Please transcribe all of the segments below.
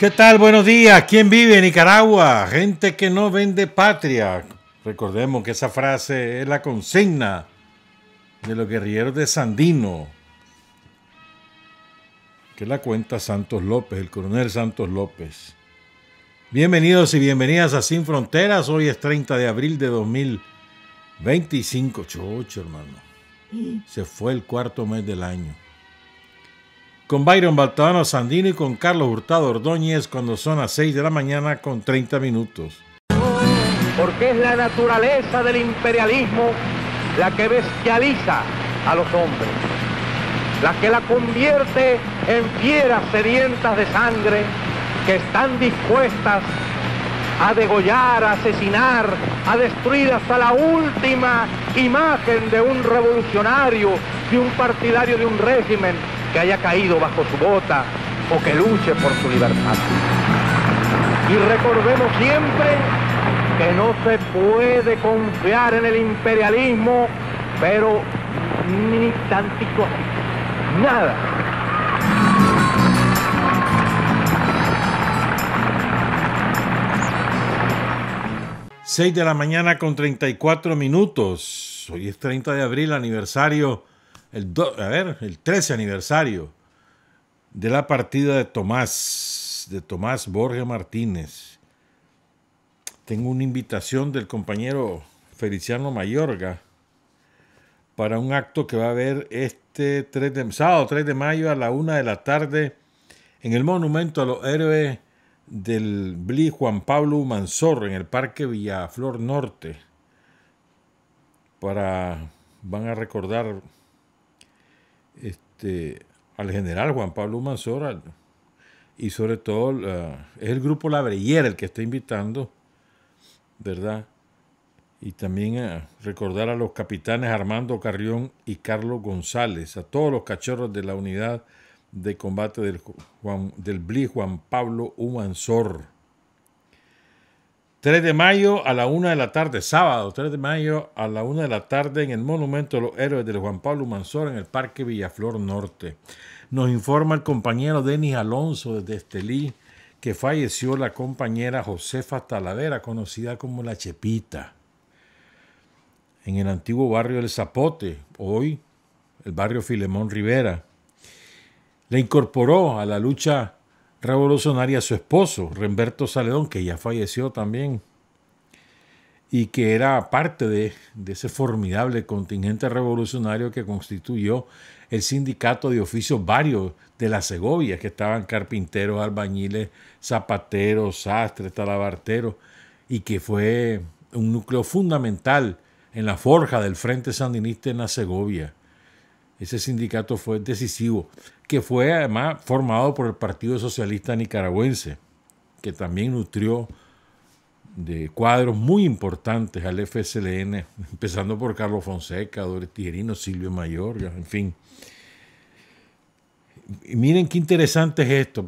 ¿Qué tal? Buenos días. ¿Quién vive en Nicaragua? Gente que no vende patria. Recordemos que esa frase es la consigna de los guerrilleros de Sandino, que la cuenta Santos López, el coronel Santos López. Bienvenidos y bienvenidas a Sin Fronteras. Hoy es 30 de abril de 2025. Chocho, hermano. Se fue el cuarto mes del año. Con Byron Baltodano Sandino y con Carlos Hurtado Ordóñez cuando son las 6 de la mañana con 30 minutos. Porque es la naturaleza del imperialismo la que bestializa a los hombres, la que la convierte en fieras sedientas de sangre que están dispuestas a degollar, a asesinar, a destruir hasta la última imagen de un revolucionario, de un partidario de un régimen que haya caído bajo su bota o que luche por su libertad. Y recordemos siempre que no se puede confiar en el imperialismo, pero ni tantico, nada. Seis de la mañana con 34 minutos. Hoy es 30 de abril, aniversario, el 13 aniversario de la partida de Tomás Borges Martínez. Tengo una invitación del compañero Feliciano Mayorga para un acto que va a haber este sábado 3 de mayo a la 1 de la tarde en el Monumento a los Héroes del BLI Juan Pablo Humansor en el Parque Villaflor Norte. Van a recordar al general Juan Pablo Humansor y sobre todo es el grupo La Breyera el que está invitando, ¿verdad? Y también recordar a los capitanes Armando Carrión y Carlos González, a todos los cachorros de la unidad de combate del BLI Juan Pablo Humansor. 3 de mayo a la 1 de la tarde, sábado 3 de mayo a la 1 de la tarde en el Monumento a los Héroes del Juan Pablo Humansor en el Parque Villaflor Norte. Nos informa el compañero Denis Alonso desde Estelí que falleció la compañera Josefa Talavera, conocida como La Chepita, en el antiguo barrio del Zapote, hoy el barrio Filemón Rivera. Le incorporó a la lucha revolucionaria a su esposo, Remberto Zaledón, que ya falleció también, y que era parte de ese formidable contingente revolucionario que constituyó el sindicato de oficios varios de la Segovia, que estaban carpinteros, albañiles, zapateros, sastres, talabarteros, y que fue un núcleo fundamental en la forja del Frente Sandinista en la Segovia. Ese sindicato fue decisivo, que fue además formado por el Partido Socialista Nicaragüense, que también nutrió de cuadros muy importantes al FSLN, empezando por Carlos Fonseca, Doris Tijerino, Silvio Mayorga, en fin. Y miren qué interesante es esto.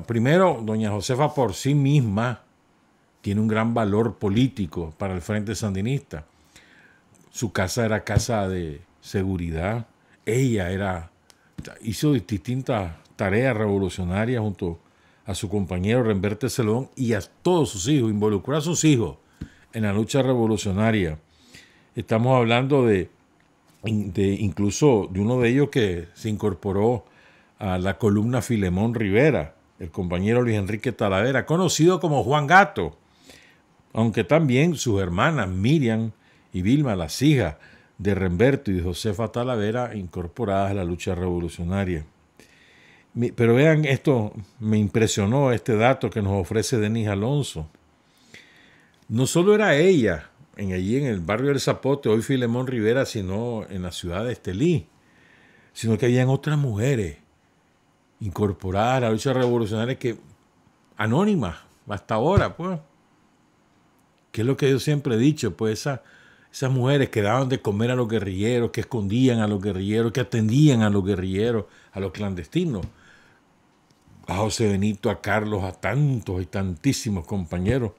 Primero, doña Josefa por sí misma tiene un gran valor político para el Frente Sandinista. Su casa era casa de seguridad. Ella hizo distintas tareas revolucionarias junto a su compañero Remberto Zaledón y a todos sus hijos, involucró a sus hijos en la lucha revolucionaria. Estamos hablando de incluso de uno de ellos que se incorporó a la columna Filemón Rivera, el compañero Luis Enrique Talavera, conocido como Juan Gato, aunque también sus hermanas Miriam y Vilma, las hijas de Remberto y de Josefa Talavera, incorporadas a la lucha revolucionaria. Pero vean esto, me impresionó este dato que nos ofrece Denis Alonso. No solo era ella, allí en el barrio del Zapote, hoy Filemón Rivera, sino en la ciudad de Estelí, sino que habían otras mujeres incorporadas a la lucha revolucionaria anónimas, hasta ahora, pues. Que es lo que yo siempre he dicho, pues esas mujeres que daban de comer a los guerrilleros, que escondían a los guerrilleros, que atendían a los guerrilleros, a los clandestinos. A José Benito, a Carlos, a tantos y tantísimos compañeros.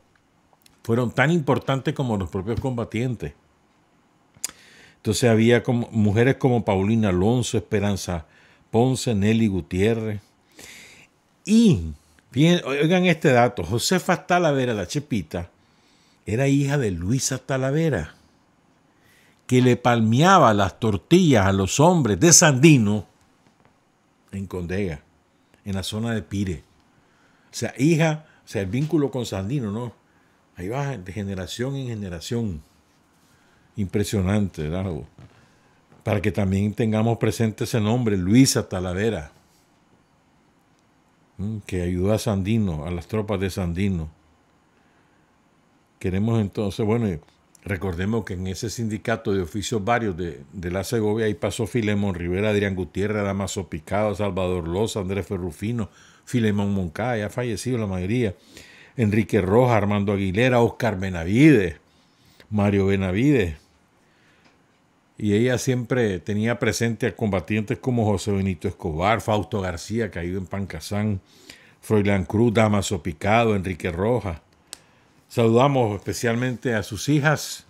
Fueron tan importantes como los propios combatientes. Entonces había mujeres como Paulina Alonso, Esperanza Ponce, Nelly Gutiérrez. Y Fíjense, oigan este dato. Josefa Talavera, la Chepita, era hija de Luisa Talavera, que le palmeaba las tortillas a los hombres de Sandino en Condega, en la zona de Pire. O sea, hija, o sea, el vínculo con Sandino, ¿no? Ahí va de generación en generación. Impresionante, ¿verdad? Para que también tengamos presente ese nombre, Luisa Talavera, que ayudó a Sandino, a las tropas de Sandino. Queremos entonces, bueno, recordemos que en ese sindicato de oficios varios de la Segovia, ahí pasó Filemón Rivera, Adrián Gutiérrez, Damaso Picado, Salvador Loza, Andrés Ferrufino, Filemón Moncada, ya ha fallecido la mayoría, Enrique Rojas, Armando Aguilera, Oscar Benavides, Mario Benavides. Y ella siempre tenía presente a combatientes como José Benito Escobar, Fausto García, caído en Pancasán, Froilán Cruz, Damaso Picado, Enrique Rojas. Saludamos especialmente a sus hijas,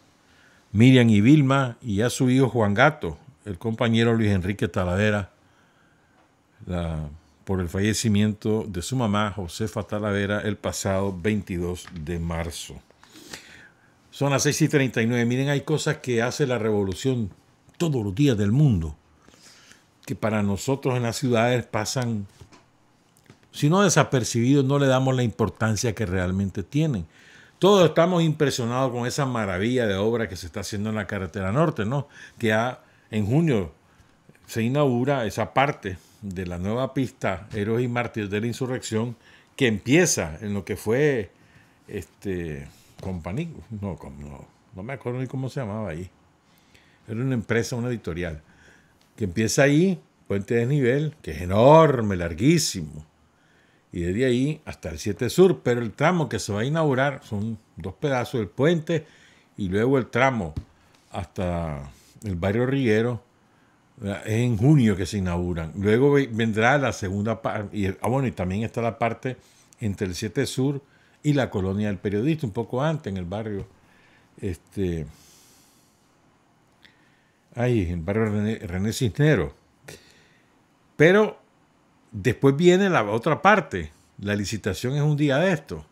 Miriam y Vilma, y a su hijo Juan Gato, el compañero Luis Enrique Talavera, por el fallecimiento de su mamá, Josefa Talavera, el pasado 22 de marzo. Son las 6:39. Miren, hay cosas que hace la revolución todos los días del mundo, que para nosotros en las ciudades pasan, si no desapercibidos, no le damos la importancia que realmente tienen. Todos estamos impresionados con esa maravilla de obra que se está haciendo en la carretera norte, ¿no? Que ya en junio se inaugura esa parte de la nueva pista Héroes y Mártires de la Insurrección, que empieza en lo que fue Compañía, no me acuerdo ni cómo se llamaba ahí. Era una empresa, una editorial, que empieza ahí, Puente Desnivel, que es enorme, larguísimo, y desde ahí hasta el 7 Sur, pero el tramo que se va a inaugurar son 2 pedazos del puente y luego el tramo hasta el barrio Riguero es en junio que se inauguran. Luego vendrá la segunda parte, y también está la parte entre el 7 Sur y la colonia del Periodista, un poco antes, en el barrio, el barrio René Cisneros. Pero después viene la otra parte. La licitación es un día de esto,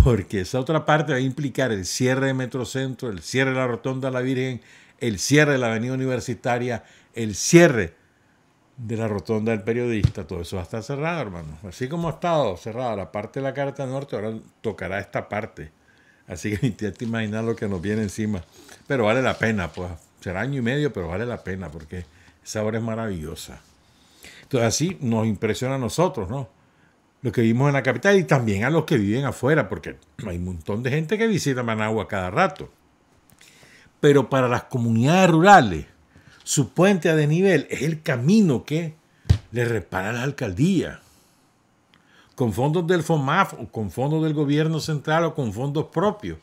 porque esa otra parte va a implicar el cierre de Metrocentro, el cierre de la Rotonda de la Virgen, el cierre de la Avenida Universitaria, el cierre de la Rotonda del Periodista. Todo eso va a estar cerrado, hermano. Así como ha estado cerrada la parte de la carretera norte, ahora tocará esta parte. Así que intenta imaginar lo que nos viene encima. Pero vale la pena, pues. Será año y medio, pero vale la pena, porque esa obra es maravillosa. Entonces así nos impresiona a nosotros, ¿no? Los que vivimos en la capital y también a los que viven afuera, porque hay un montón de gente que visita Managua cada rato. Pero para las comunidades rurales, su puente a desnivel es el camino que le repara la alcaldía. Con fondos del FOMAF o con fondos del gobierno central o con fondos propios.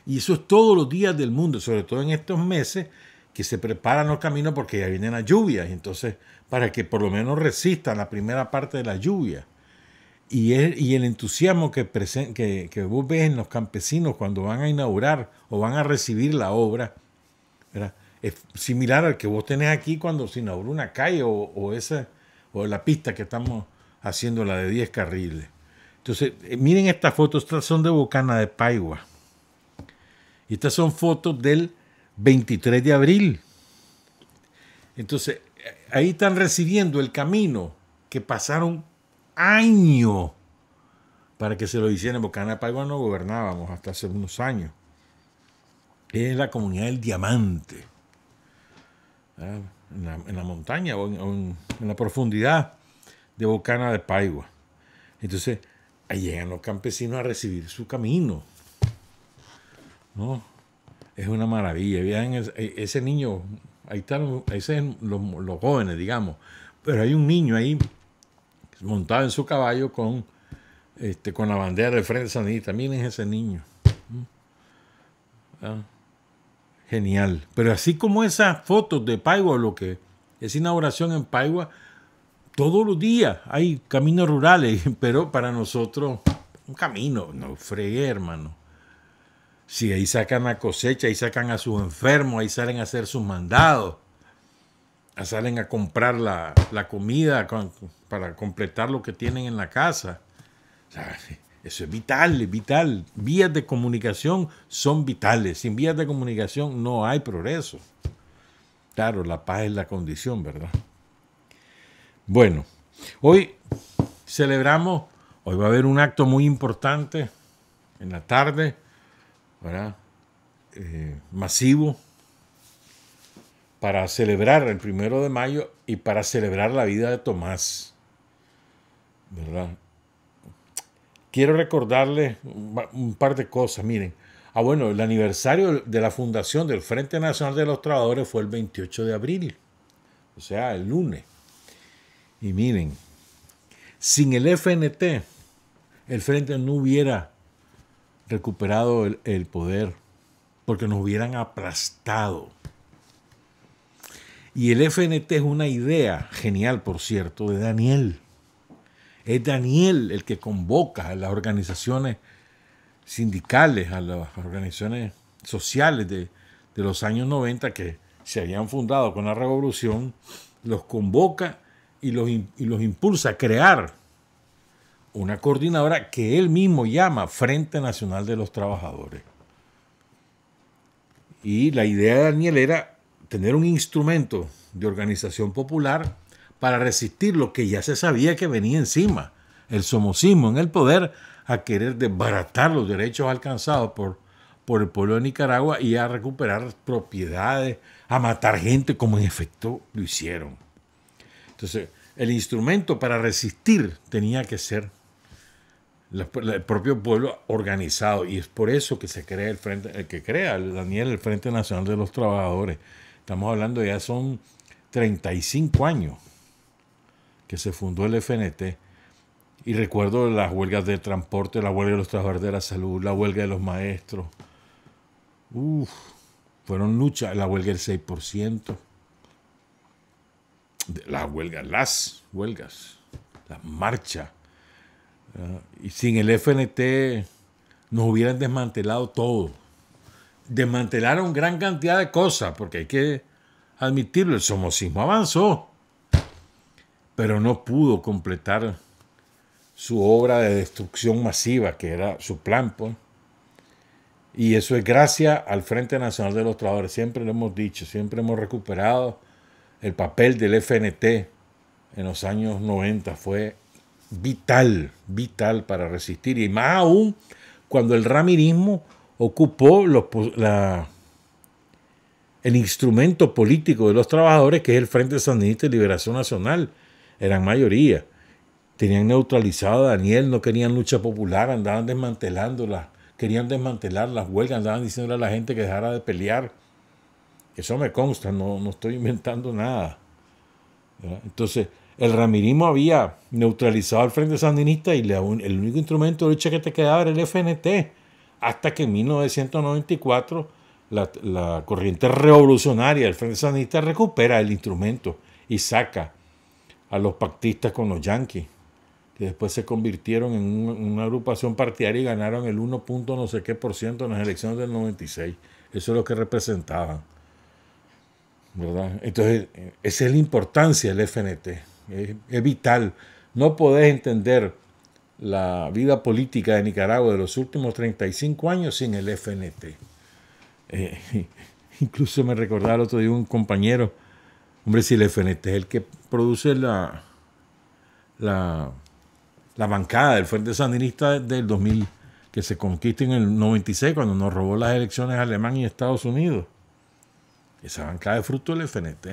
Y eso es todos los días del mundo, sobre todo en estos meses que se preparan los caminos porque ya vienen las lluvias. Entonces, para que por lo menos resistan la primera parte de la lluvia. Y el entusiasmo que vos ves en los campesinos cuando van a inaugurar o van a recibir la obra, ¿verdad? Es similar al que vos tenés aquí cuando se inaugura una calle o la pista que estamos haciendo, la de 10 carriles. Entonces, miren estas fotos, estas son de Bocana de Paigua. Y estas son fotos del 23 de abril. Entonces, ahí están recibiendo el camino que pasaron años para que se lo hicieran. En Bocana de Paigua no gobernábamos hasta hace unos años. Es la comunidad del Diamante. En la montaña o en la profundidad de Bocana de Paigua. Entonces, ahí llegan los campesinos a recibir su camino, ¿no? Es una maravilla. Vean ese niño, ahí están los jóvenes, digamos, pero hay un niño ahí montado en su caballo con la bandera del Frente Sandinista. Miren ese niño. Genial. Pero así como esas fotos de Paigua, lo que es inauguración en Paigua, todos los días hay caminos rurales, pero para nosotros un camino, no fregué, hermano. Si ahí sacan la cosecha, ahí sacan a sus enfermos, ahí salen a hacer sus mandados, salen a comprar la comida para completar lo que tienen en la casa. O sea, eso es vital, es vital. Vías de comunicación son vitales. Sin vías de comunicación no hay progreso. Claro, la paz es la condición, ¿verdad? Bueno, hoy celebramos, hoy va a haber un acto muy importante en la tarde, ¿verdad? Masivo, para celebrar el 1 de mayo y para celebrar la vida de Tomás, ¿verdad? Quiero recordarles un par de cosas, miren. Bueno, el aniversario de la fundación del Frente Nacional de los Trabajadores fue el 28 de abril, o sea, el lunes. Y miren, sin el FNT, el Frente no hubiera recuperado el poder, porque nos hubieran aplastado. Y el FNT es una idea genial, por cierto, de Daniel. Es Daniel el que convoca a las organizaciones sindicales, a las organizaciones sociales de los años 90 que se habían fundado con la revolución, los convoca y los impulsa a crear una coordinadora que él mismo llama Frente Nacional de los Trabajadores. Y la idea de Daniel era tener un instrumento de organización popular para resistir lo que ya se sabía que venía encima, el somocismo en el poder, a querer desbaratar los derechos alcanzados por el pueblo de Nicaragua y a recuperar propiedades, a matar gente, como en efecto lo hicieron. Entonces, el instrumento para resistir tenía que ser el propio pueblo organizado, y es por eso que se crea el que crea Daniel, el Frente Nacional de los Trabajadores. Estamos hablando, ya son 35 años que se fundó el FNT, y recuerdo las huelgas del transporte, la huelga de los trabajadores de la salud, la huelga de los maestros. Fueron luchas, la huelga del 6%, las huelgas, las marchas. Y sin el FNT nos hubieran desmantelado todo. Desmantelaron gran cantidad de cosas, porque hay que admitirlo, el somocismo avanzó, pero no pudo completar su obra de destrucción masiva, que era su plan, pues. Y eso es gracias al Frente Nacional de los Trabajadores. Siempre lo hemos dicho, siempre hemos recuperado el papel del FNT en los años 90. Fue vital para resistir, y más aún cuando el ramirismo ocupó el instrumento político de los trabajadores, que es el Frente Sandinista de Liberación Nacional. Eran mayoría, tenían neutralizado a Daniel, no querían lucha popular, andaban desmantelándola, querían desmantelar las huelgas, andaban diciéndole a la gente que dejara de pelear. Eso me consta, no estoy inventando nada, ¿verdad? Entonces, el ramirismo había neutralizado al Frente Sandinista, y el único instrumento de lucha que te quedaba era el FNT, hasta que en 1994 la corriente revolucionaria del Frente Sandinista recupera el instrumento y saca a los pactistas con los yanquis, que después se convirtieron en una agrupación partidaria y ganaron el 1. no sé qué % en las elecciones del 96. Eso es lo que representaban, ¿verdad? Entonces, esa es la importancia del FNT. Es vital. No podés entender la vida política de Nicaragua de los últimos 35 años sin el FNT. Incluso me recordaba el otro día un compañero, hombre, si el FNT es el que produce la bancada del Frente Sandinista del 2000, que se conquista en el 96, cuando nos robó las elecciones Alemania y Estados Unidos. Esa bancada es fruto del FNT,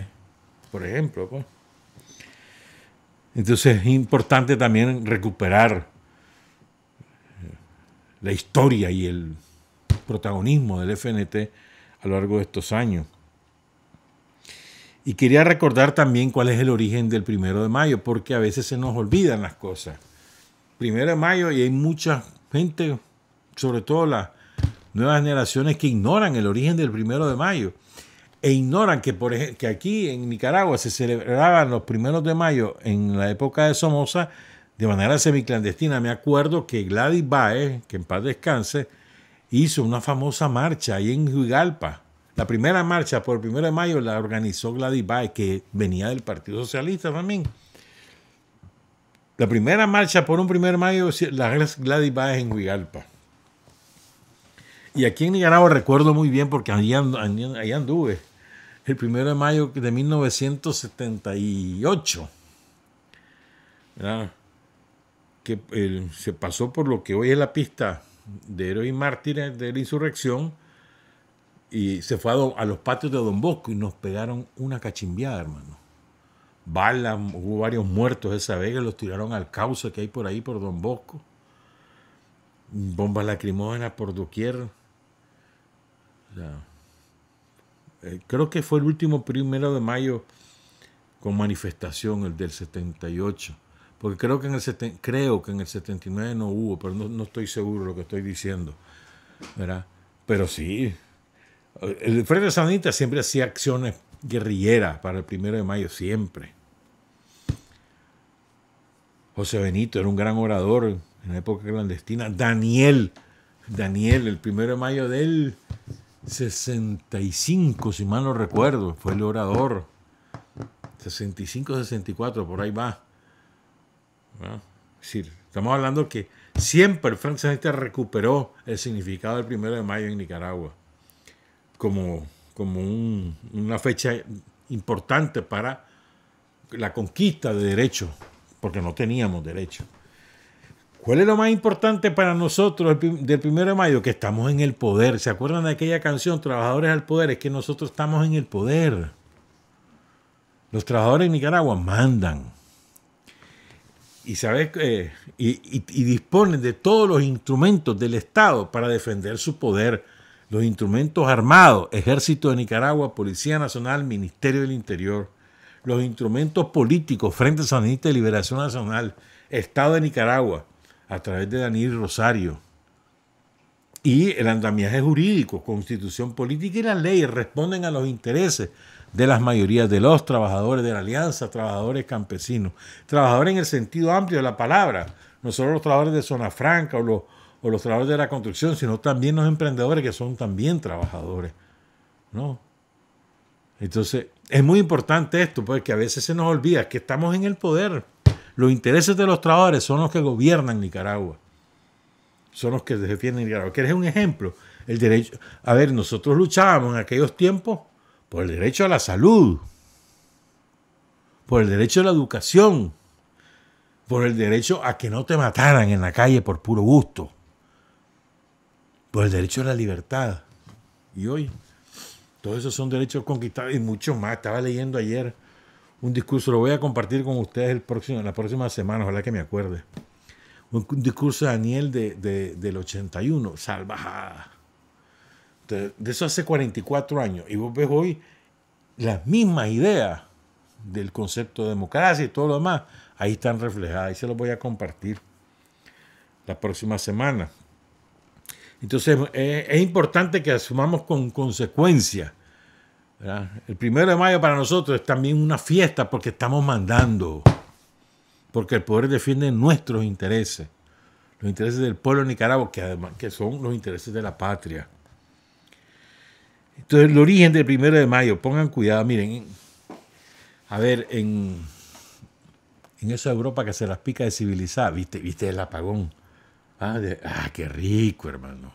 por ejemplo, pues. Entonces es importante también recuperar la historia y el protagonismo del FNT a lo largo de estos años. Y quería recordar también cuál es el origen del 1 de mayo, porque a veces se nos olvidan las cosas. 1 de mayo, y hay mucha gente, sobre todo las nuevas generaciones, que ignoran el origen del 1 de mayo. E ignoran que, por ejemplo, que aquí en Nicaragua se celebraban los 1 de mayo en la época de Somoza de manera semiclandestina. Me acuerdo que Gladys Baez, que en paz descanse, hizo una famosa marcha ahí en Juigalpa. La primera marcha por el 1 de mayo la organizó Gladys Baez, que venía del Partido Socialista también. La primera marcha por un 1 de mayo, la Gladys Báez en Huigalpa. Y aquí en Nicaragua recuerdo muy bien porque allá anduve. El 1 de mayo de 1978. ¿Verdad? Que se pasó por lo que hoy es la pista de héroes y mártires de la insurrección y se fue a los patios de Don Bosco y nos pegaron una cachimbiada, hermano. Balas, hubo varios muertos esa vez que los tiraron al cauce que hay por ahí por Don Bosco. Bombas lacrimógenas por doquier. O sea, creo que fue el último 1 de mayo con manifestación, el del 78. Porque creo que en el 79 no hubo, pero no estoy seguro de lo que estoy diciendo, ¿verdad? Pero sí, el Frente Sandinista siempre hacía acciones guerrilleras para el 1 de mayo, siempre. José Benito era un gran orador en la época clandestina. Daniel, el 1 de mayo del 65, si mal no recuerdo, fue el orador. 65, 64, por ahí va. ¿No? Es decir, estamos hablando que siempre el Frente Sandinista recuperó el significado del 1 de mayo en Nicaragua como una fecha importante para la conquista de derechos, porque no teníamos derechos. ¿Cuál es lo más importante para nosotros del 1 de mayo? Que estamos en el poder. ¿Se acuerdan de aquella canción, Trabajadores al Poder? Es que nosotros estamos en el poder. Los trabajadores en Nicaragua mandan. Y, y disponen de todos los instrumentos del Estado para defender su poder. Los instrumentos armados, Ejército de Nicaragua, Policía Nacional, Ministerio del Interior. Los instrumentos políticos, Frente Sandinista de Liberación Nacional, Estado de Nicaragua, a través de Daniel Rosario. Y el andamiaje jurídico, Constitución Política y las leyes responden a los intereses de las mayorías de los trabajadores de la Alianza, trabajadores campesinos, trabajadores en el sentido amplio de la palabra, no solo los trabajadores de zona franca o los trabajadores de la construcción, sino también los emprendedores que son también trabajadores, ¿no? Entonces, es muy importante esto, porque a veces se nos olvida que estamos en el poder. Los intereses de los trabajadores son los que gobiernan Nicaragua, son los que defienden Nicaragua. ¿Quieres un ejemplo? El derecho. A ver, nosotros luchábamos en aquellos tiempos por el derecho a la salud, por el derecho a la educación, por el derecho a que no te mataran en la calle por puro gusto, por el derecho a la libertad. Y hoy, todos esos son derechos conquistados y mucho más. Estaba leyendo ayer un discurso, lo voy a compartir con ustedes la próxima semana, ojalá que me acuerde. Un discurso de Daniel del 81, salvajada. De eso hace 44 años. Y vos ves hoy las mismas ideas del concepto de democracia y todo lo demás, ahí están reflejadas. Y se los voy a compartir la próxima semana. Entonces, es importante que asumamos con consecuencia, ¿verdad? El 1 de mayo para nosotros es también una fiesta porque estamos mandando, porque el poder defiende nuestros intereses, los intereses del pueblo de Nicaragua, que son los intereses de la patria. Entonces, el origen del 1 de mayo, pongan cuidado, miren, a ver, en esa Europa que se las pica de civilizada, viste el apagón. Qué rico, hermano.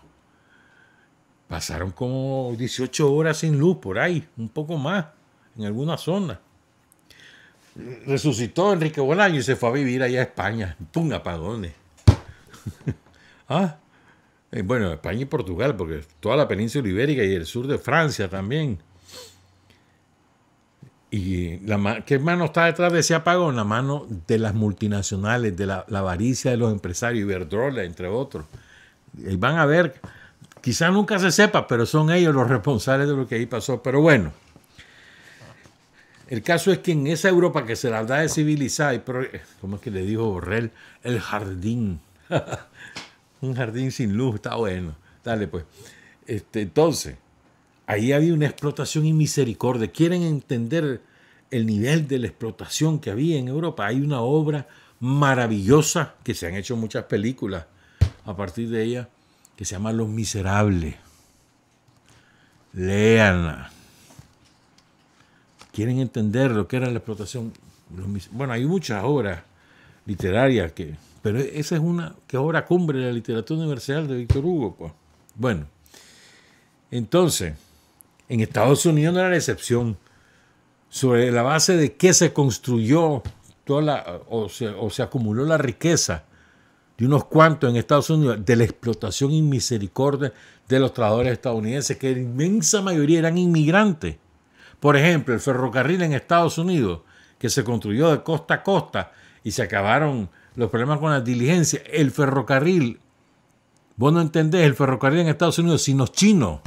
Pasaron como 18 horas sin luz por ahí, un poco más, en alguna zona. Resucitó Enrique Bolaño y se fue a vivir allá a España. ¡Pum! Apagones. Bueno, España y Portugal, porque toda la península ibérica y el sur de Francia también. ¿Y qué mano está detrás de ese apagón? La mano de las multinacionales, de la avaricia de los empresarios, Iberdrola, entre otros. Y van a ver, quizás nunca se sepa, pero son ellos los responsables de lo que ahí pasó. Pero bueno, el caso es que en esa Europa que se la da de civilizada, ¿cómo es que le dijo Borrell? El jardín. Un jardín sin luz, está bueno. Dale pues. Entonces, ahí había una explotación y misericordia. ¿Quieren entender el nivel de la explotación que había en Europa? Hay una obra maravillosa que se han hecho muchas películas a partir de ella, que se llama Los Miserables. Léanla. ¿Quieren entender lo que era la explotación? Bueno, hay muchas obras literaria, pero esa es una que obra cumbre de la literatura universal de Víctor Hugo, pues. Bueno, entonces, en Estados Unidos no era la excepción. Sobre la base de que se construyó o se acumuló la riqueza de unos cuantos en Estados Unidos, de la explotación y misericordia de los trabajadores estadounidenses, que la inmensa mayoría eran inmigrantes. Por ejemplo, el ferrocarril en Estados Unidos, que se construyó de costa a costa y se acabaron los problemas con las diligencias. El ferrocarril, vos no entendés, el ferrocarril en Estados Unidos sin los chinos,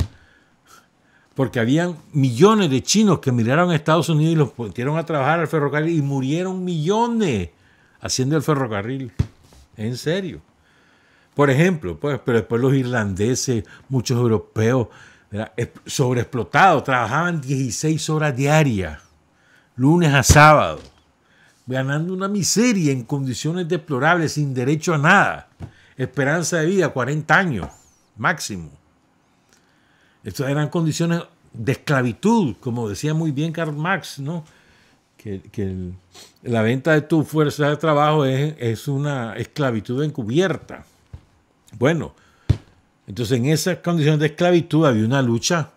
porque habían millones de chinos que emigraron a Estados Unidos y los pusieron a trabajar al ferrocarril y murieron millones haciendo el ferrocarril. En serio. Por ejemplo, pues, pero después los irlandeses, muchos europeos, sobreexplotados, trabajaban 16 horas diarias, lunes a sábado, ganando una miseria en condiciones deplorables, sin derecho a nada. Esperanza de vida, 40 años, máximo. Estas eran condiciones de esclavitud, como decía muy bien Karl Marx, ¿no? Que la venta de tu fuerza de trabajo es una esclavitud encubierta. Bueno, entonces en esas condiciones de esclavitud había una lucha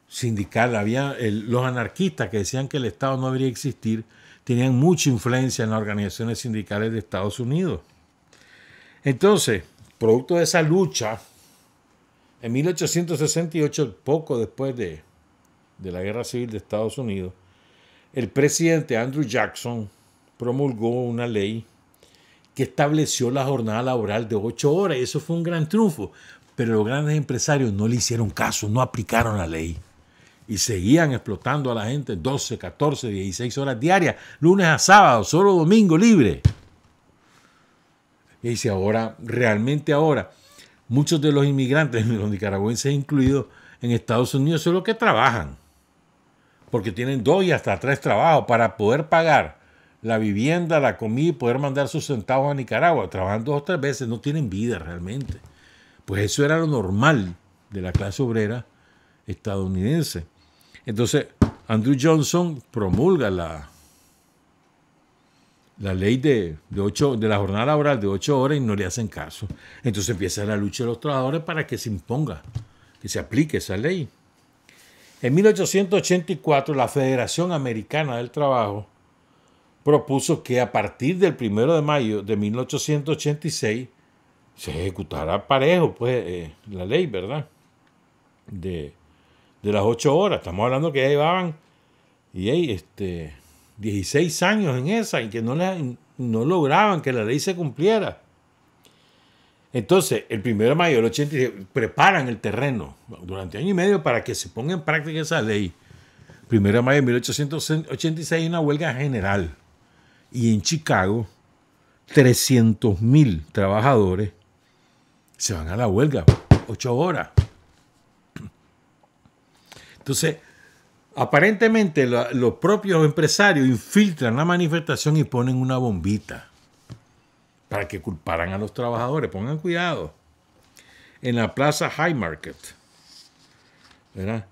sindical. Había los anarquistas que decían que el Estado no debería existir, tenían mucha influencia en las organizaciones sindicales de Estados Unidos. Entonces, producto de esa lucha, en 1868, poco después de la Guerra Civil de Estados Unidos, el presidente Andrew Jackson promulgó una ley que estableció la jornada laboral de 8 horas. Eso fue un gran triunfo, pero los grandes empresarios no le hicieron caso, no aplicaron la ley y seguían explotando a la gente 12, 14, 16 horas diarias, lunes a sábado, solo domingo libre. Y dice, realmente ahora, muchos de los inmigrantes, los nicaragüenses incluidos, en Estados Unidos son los que trabajan, porque tienen 2 y hasta 3 trabajos para poder pagar la vivienda, la comida y poder mandar sus centavos a Nicaragua. Trabajan 2 o 3 veces, no tienen vida realmente. Pues eso era lo normal de la clase obrera estadounidense. Entonces, Andrew Johnson promulga la ley de la jornada laboral de 8 horas y no le hacen caso. Entonces empieza la lucha de los trabajadores para que se imponga, que se aplique esa ley. En 1884, la Federación Americana del Trabajo propuso que a partir del 1 de mayo de 1886 se ejecutara parejo, pues, la ley, ¿verdad? De las 8 horas. Estamos hablando que ya llevaban 16 años en esa y que no lograban que la ley se cumpliera. Entonces, el 1 de mayo del 86 preparan el terreno durante año y medio para que se ponga en práctica esa ley. 1 de mayo de 1886 hay una huelga general. Y en Chicago, 300,000 trabajadores se van a la huelga, 8 horas. Entonces, aparentemente los propios empresarios infiltran la manifestación y ponen una bombita para que culparan a los trabajadores. Pongan cuidado. En la plaza Haymarket, ¿verdad?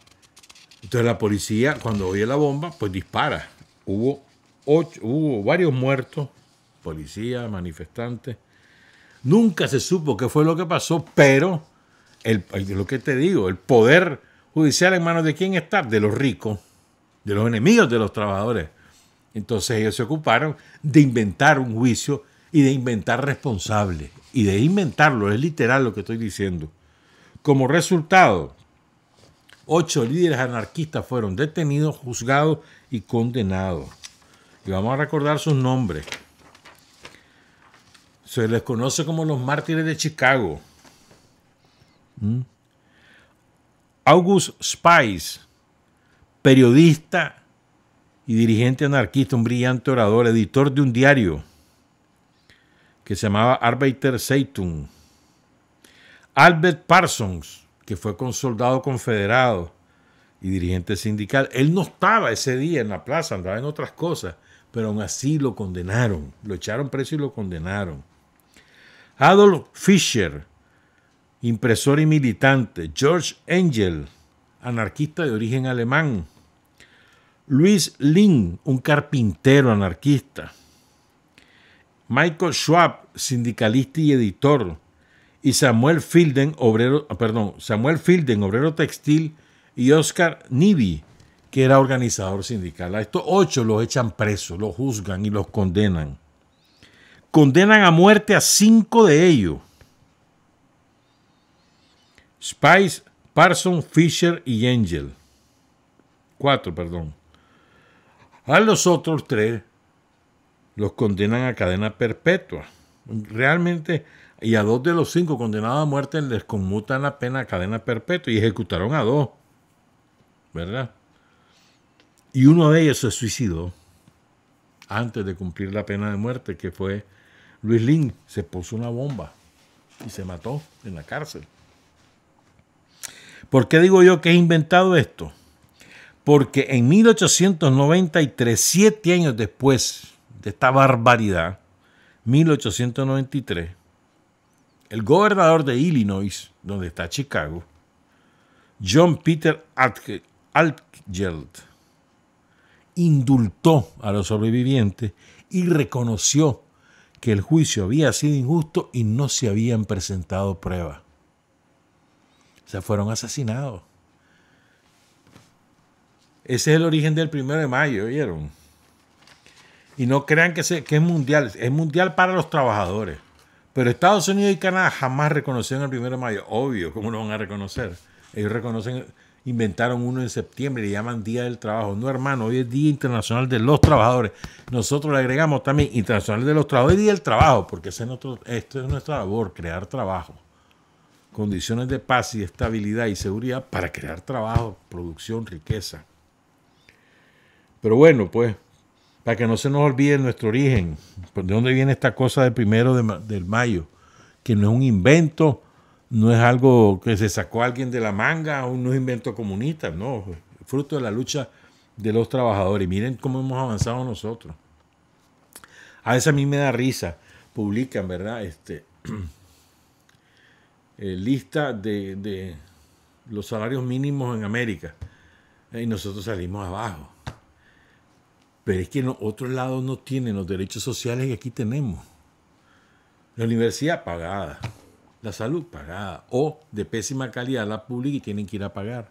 Entonces la policía, cuando oye la bomba, pues dispara. Hubo varios muertos, policías, manifestantes. Nunca se supo qué fue lo que pasó, pero lo que te digo, el poder judicial en manos de quién está, de los ricos, de los enemigos de los trabajadores. Entonces ellos se ocuparon de inventar un juicio y de inventar responsables. Y de inventarlo, es literal lo que estoy diciendo. Como resultado, 8 líderes anarquistas fueron detenidos, juzgados y condenados. Y vamos a recordar sus nombres. Se les conoce como los mártires de Chicago. August Spice, periodista y dirigente anarquista, un brillante orador, editor de un diario que se llamaba Arbeiter Zeitung. Albert Parsons, que fue soldado confederado y dirigente sindical. Él no estaba ese día en la plaza, andaba en otras cosas, pero aún así lo condenaron. Lo echaron preso y lo condenaron. Adolf Fischer, impresor y militante. George Engel, anarquista de origen alemán. Louis Lin, un carpintero anarquista. Michael Schwab, sindicalista y editor, y Samuel Filden, obrero textil, y Oscar Nibby, que era organizador sindical. A estos 8 los echan presos, los juzgan y los condenan. Condenan a muerte a 5 de ellos. Spice, Parson, Fisher y Angel. 4, perdón. A los otros 3 los condenan a cadena perpetua. Realmente, y a 2 de los 5 condenados a muerte les conmutan la pena a cadena perpetua y ejecutaron a 2. ¿Verdad? Y uno de ellos se suicidó antes de cumplir la pena de muerte, que fue Luis Lin. Se puso una bomba y se mató en la cárcel. ¿Por qué digo yo que he inventado esto? Porque en 1893, 7 años después de esta barbaridad, 1893, el gobernador de Illinois, donde está Chicago, John Peter Altgeld, indultó a los sobrevivientes y reconoció que el juicio había sido injusto y no se habían presentado pruebas. O sea, fueron asesinados. Ese es el origen del 1 de mayo, ¿oyeron? Y no crean que es mundial. Es mundial para los trabajadores. Pero Estados Unidos y Canadá jamás reconocieron el 1 de mayo. Obvio, ¿cómo lo van a reconocer? Ellos reconocen, inventaron uno en septiembre y le llaman Día del Trabajo. No, hermano, hoy es Día Internacional de los Trabajadores. Nosotros le agregamos también Internacional de los Trabajadores y Día del Trabajo, porque esto es nuestra labor, crear trabajo. Condiciones de paz y estabilidad y seguridad para crear trabajo, producción, riqueza. Pero bueno, pues, para que no se nos olvide nuestro origen, de dónde viene esta cosa del 1 de mayo, que no es un invento, no es algo que se sacó alguien de la manga, no es invento comunista, no, es fruto de la lucha de los trabajadores. Miren cómo hemos avanzado nosotros. A veces a mí me da risa, publican, ¿verdad? Lista de los salarios mínimos en América y nosotros salimos abajo. Pero es que otros lados no tienen los derechos sociales que aquí tenemos. La universidad pagada, la salud pagada, o de pésima calidad la pública y tienen que ir a pagar,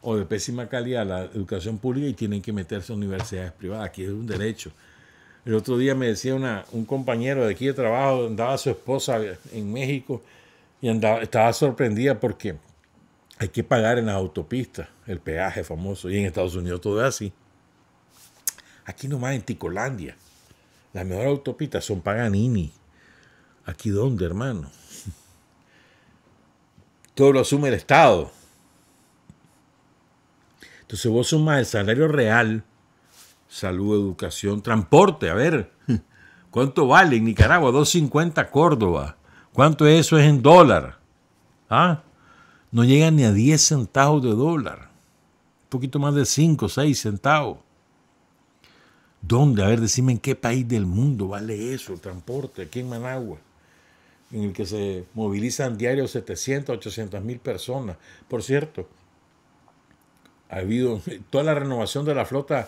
o de pésima calidad la educación pública y tienen que meterse a universidades privadas. Aquí es un derecho. El otro día me decía un compañero de aquí de trabajo, andaba su esposa en México y estaba sorprendida porque hay que pagar en las autopistas, el peaje famoso, y en Estados Unidos todo es así. Aquí nomás en Ticolandia, las mejores autopistas son Paganini. ¿Aquí dónde, hermano? Todo lo asume el Estado. Entonces vos sumás el salario real, salud, educación, transporte. A ver, ¿cuánto vale en Nicaragua? 2.50 Córdoba. ¿Cuánto eso es en dólar? ¿Ah? No llegan ni a 10 centavos de dólar. Un poquito más de 5, 6 centavos. ¿Dónde? A ver, decime en qué país del mundo vale eso, el transporte, aquí en Managua, en el que se movilizan diarios 700, 800 mil personas. Por cierto, ha habido toda la renovación de la flota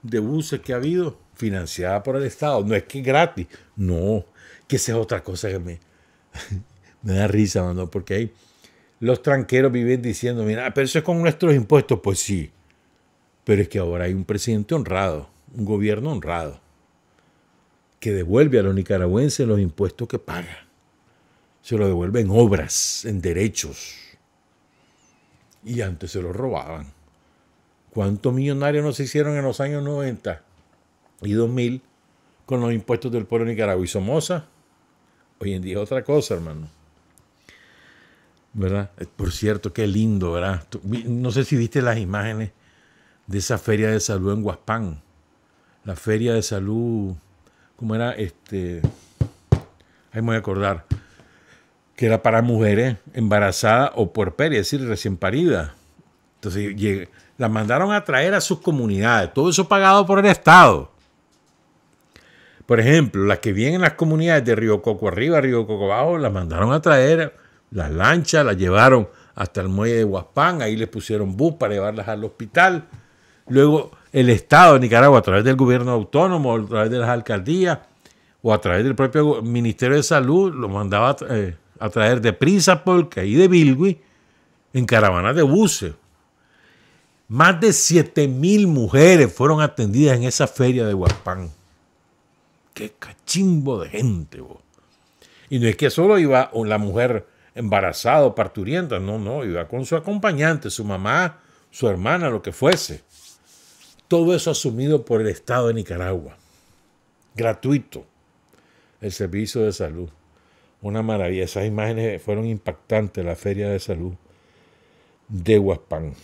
de buses que ha habido, financiada por el Estado. No es que es gratis, no, que esa es otra cosa que me da risa, mano, porque ahí los tranqueros viven diciendo, mira, pero eso es con nuestros impuestos. Pues sí, pero es que ahora hay un presidente honrado, un gobierno honrado, que devuelve a los nicaragüenses los impuestos que pagan. Se lo devuelve en obras, en derechos. Y antes se los robaban. ¿Cuántos millonarios no se hicieron en los años 90 y 2000 con los impuestos del pueblo de Nicaragua? Y Somoza, hoy en día es otra cosa, hermano. ¿Verdad? Por cierto, qué lindo, ¿verdad? No sé si viste las imágenes de esa feria de salud en Huaspán. La feria de salud, ¿cómo era? Ahí me voy a acordar. Que era para mujeres embarazadas o puerperias, es decir, recién paridas. Entonces, las mandaron a traer a sus comunidades. Todo eso pagado por el Estado. Por ejemplo, las que vienen en las comunidades de Río Coco arriba, Río Coco abajo, las mandaron a traer las lanchas, las llevaron hasta el muelle de Huaspán. Ahí les pusieron bus para llevarlas al hospital. Luego, el Estado de Nicaragua, a través del gobierno autónomo, a través de las alcaldías o a través del propio Ministerio de Salud, lo mandaba a traer de Príncipe y de Bilwi en caravanas de buses. Más de 7,000 mujeres fueron atendidas en esa feria de Huaspán. ¡Qué cachimbo de gente! Bo. Y no es que solo iba la mujer embarazada o parturienta, no, iba con su acompañante, su mamá, su hermana, lo que fuese. Todo eso asumido por el Estado de Nicaragua. Gratuito. El servicio de salud. Una maravilla. Esas imágenes fueron impactantes, la feria de salud de Huaspán.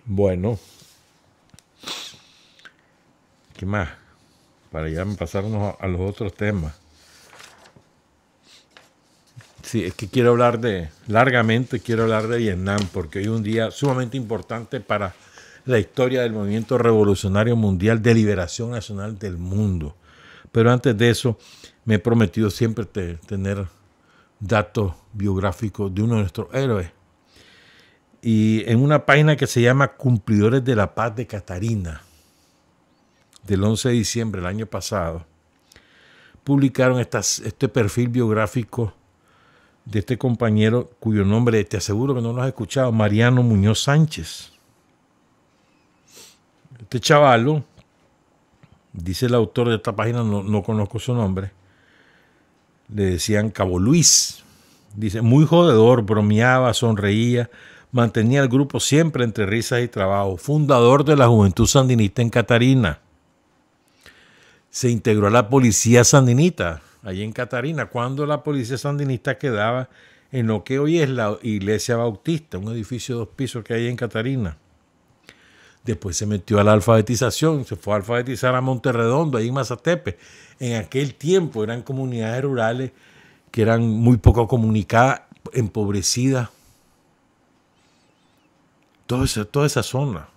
Bueno, ¿qué más? Para ya pasarnos a los otros temas. Sí, es que quiero hablar largamente quiero hablar de Vietnam, porque hoy es un día sumamente importante para la historia del movimiento revolucionario mundial de liberación nacional del mundo. Pero antes de eso, me he prometido siempre tener datos biográficos de uno de nuestros héroes. Y en una página que se llama Cumplidores de la Paz de Catarina, del 11 de diciembre del año pasado, publicaron este perfil biográfico de este compañero cuyo nombre, te aseguro que no lo has escuchado, Mariano Muñoz Sánchez. Este chavalo, dice el autor de esta página, no conozco su nombre, le decían Cabo Luis. Dice, muy jodedor, bromeaba, sonreía, mantenía el grupo siempre entre risas y trabajo. Fundador de la Juventud Sandinista en Catarina. Se integró a la policía sandinista allí en Catarina, cuando la policía sandinista quedaba en lo que hoy es la Iglesia Bautista, un edificio de 2 pisos que hay en Catarina. Después se metió a la alfabetización, se fue a alfabetizar a Monterredondo, ahí en Mazatepe. En aquel tiempo eran comunidades rurales que eran muy poco comunicadas, empobrecidas. Toda esa zona.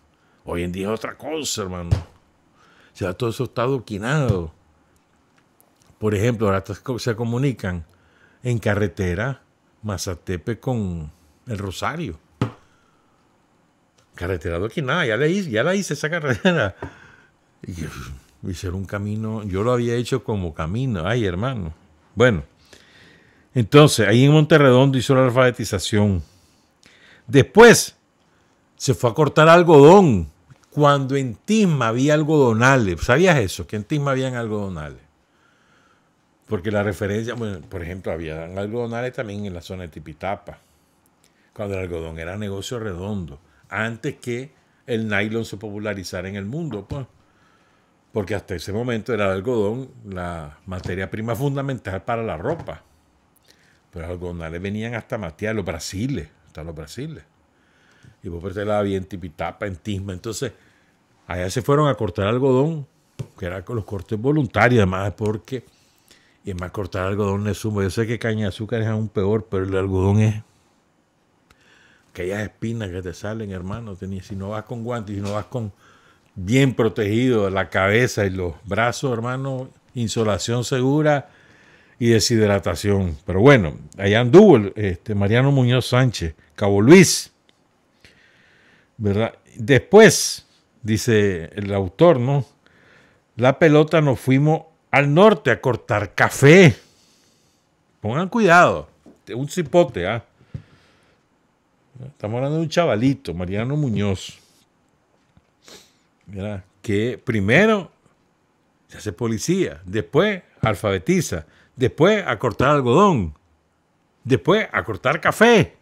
Hoy en día es otra cosa, hermano. O sea, todo eso está adoquinado. Por ejemplo, ahora se comunican en carretera Mazatepe con el Rosario. Carretera adoquinada, ya la hice esa carretera. Y ser un camino, yo lo había hecho como camino. Ay, hermano. Bueno, entonces, ahí en Monterredondo hizo la alfabetización. Después se fue a cortar algodón. Cuando en Tisma había algodonales. ¿Sabías eso? Que en Tisma habían algodonales. Porque la referencia, bueno, por ejemplo, había algodonales también en la zona de Tipitapa. Cuando el algodón era negocio redondo. Antes que el nylon se popularizara en el mundo, pues. Porque hasta ese momento era el algodón la materia prima fundamental para la ropa. Pero los algodonales venían hasta Matías, los brasiles, hasta los brasiles. Y por eso la había en Tipitapa, en Tisma. Entonces, allá se fueron a cortar algodón, que era con los cortes voluntarios, además, porque, y además cortar algodón es sumo. Yo sé que caña de azúcar es aún peor, pero el algodón es aquellas espinas que te salen, hermano. Si no vas con guantes, si no vas con bien protegido la cabeza y los brazos, hermano, insolación segura y deshidratación. Pero bueno, allá anduvo Mariano Muñoz Sánchez, Cabo Luis, ¿verdad? Después, dice el autor, ¿no? La pelota nos fuimos al norte a cortar café. Pongan cuidado, un cipote, ¿ah? Estamos hablando de un chavalito, Mariano Muñoz, ¿verdad? Que primero se hace policía, después alfabetiza, después a cortar algodón, después a cortar café,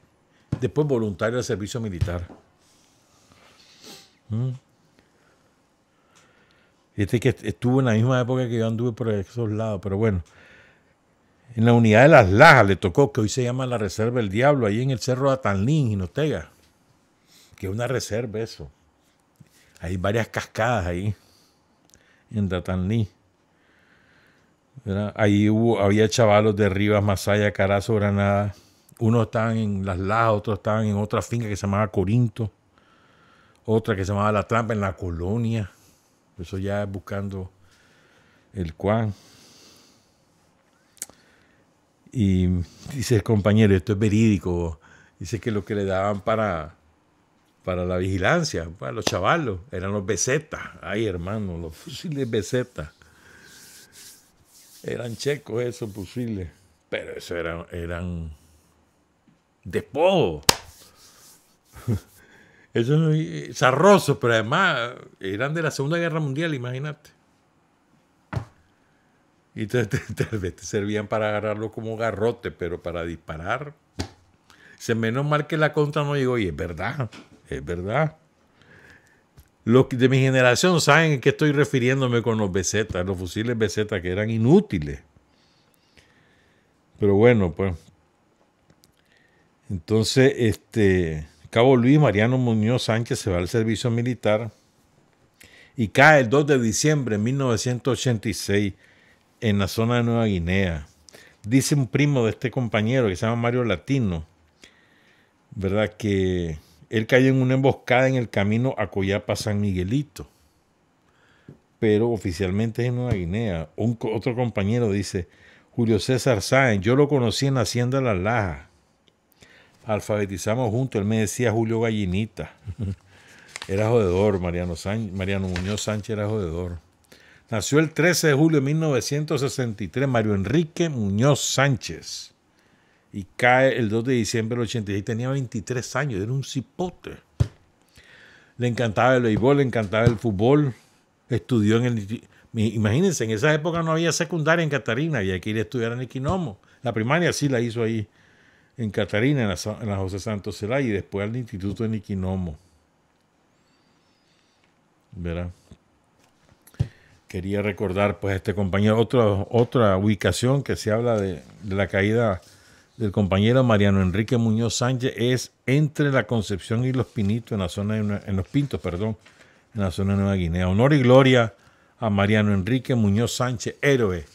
después voluntario de servicio militar. Este que estuvo en la misma época que yo anduve por esos lados, pero bueno. En la unidad de Las Lajas le tocó, que hoy se llama la Reserva del Diablo, ahí en el Cerro de Atanlín, Jinotega, que es una reserva eso. Hay varias cascadas ahí, en Datanlí. Ahí había chavalos de Rivas, Masaya, Carazo, Granada. Unos estaban en Las Lajas, otros estaban en otra finca que se llamaba Corinto, otra que se llamaba La Trampa, en La Colonia. Eso ya es buscando el Cuán. Y dice el compañero, esto es verídico, dice que lo que le daban para la vigilancia, para los chavalos, eran los besetas. Ay, hermano, los fusiles besetas. Eran checos esos fusiles. Pero eso eran despojos. Eso zarrosos, pero además eran de la Segunda Guerra Mundial, imagínate. Y tal vez te servían para agarrarlo como garrote, pero para disparar. Menos mal que la contra no llegó, y es verdad, es verdad. Los de mi generación saben a qué estoy refiriéndome con los besetas, los fusiles besetas, que eran inútiles. Pero bueno, pues. Entonces, Cabo Luis Mariano Muñoz Sánchez se va al servicio militar y cae el 2 de diciembre de 1986 en la zona de Nueva Guinea. Dice un primo de este compañero que se llama Mario Latino, ¿verdad?, que él cayó en una emboscada en el camino a Coyapa San Miguelito, pero oficialmente es en Nueva Guinea. Otro compañero dice, Julio César Sáenz, yo lo conocí en la Hacienda Las Lajas. Alfabetizamos juntos, él me decía Julio Gallinita. Era jodedor, Mariano Muñoz Sánchez era jodedor. Nació el 13 de julio de 1963, Mario Enrique Muñoz Sánchez. Y cae el 2 de diciembre del 86, tenía 23 años, era un cipote. Le encantaba el béisbol, le encantaba el fútbol. Estudió en el... Imagínense, en esa época no había secundaria en Catarina, había que ir a estudiar en Iquinomo. La primaria sí la hizo ahí en Catarina, en la José Santos Zelay, y después al instituto en Iquinomo. ¿Verdad? Quería recordar pues a este compañero otra ubicación que se habla de la caída del compañero Mariano Enrique Muñoz Sánchez es entre la Concepción y Los Pinitos, en la zona en Los Pintos, perdón, en la zona de Nueva Guinea. Honor y gloria a Mariano Enrique Muñoz Sánchez, héroe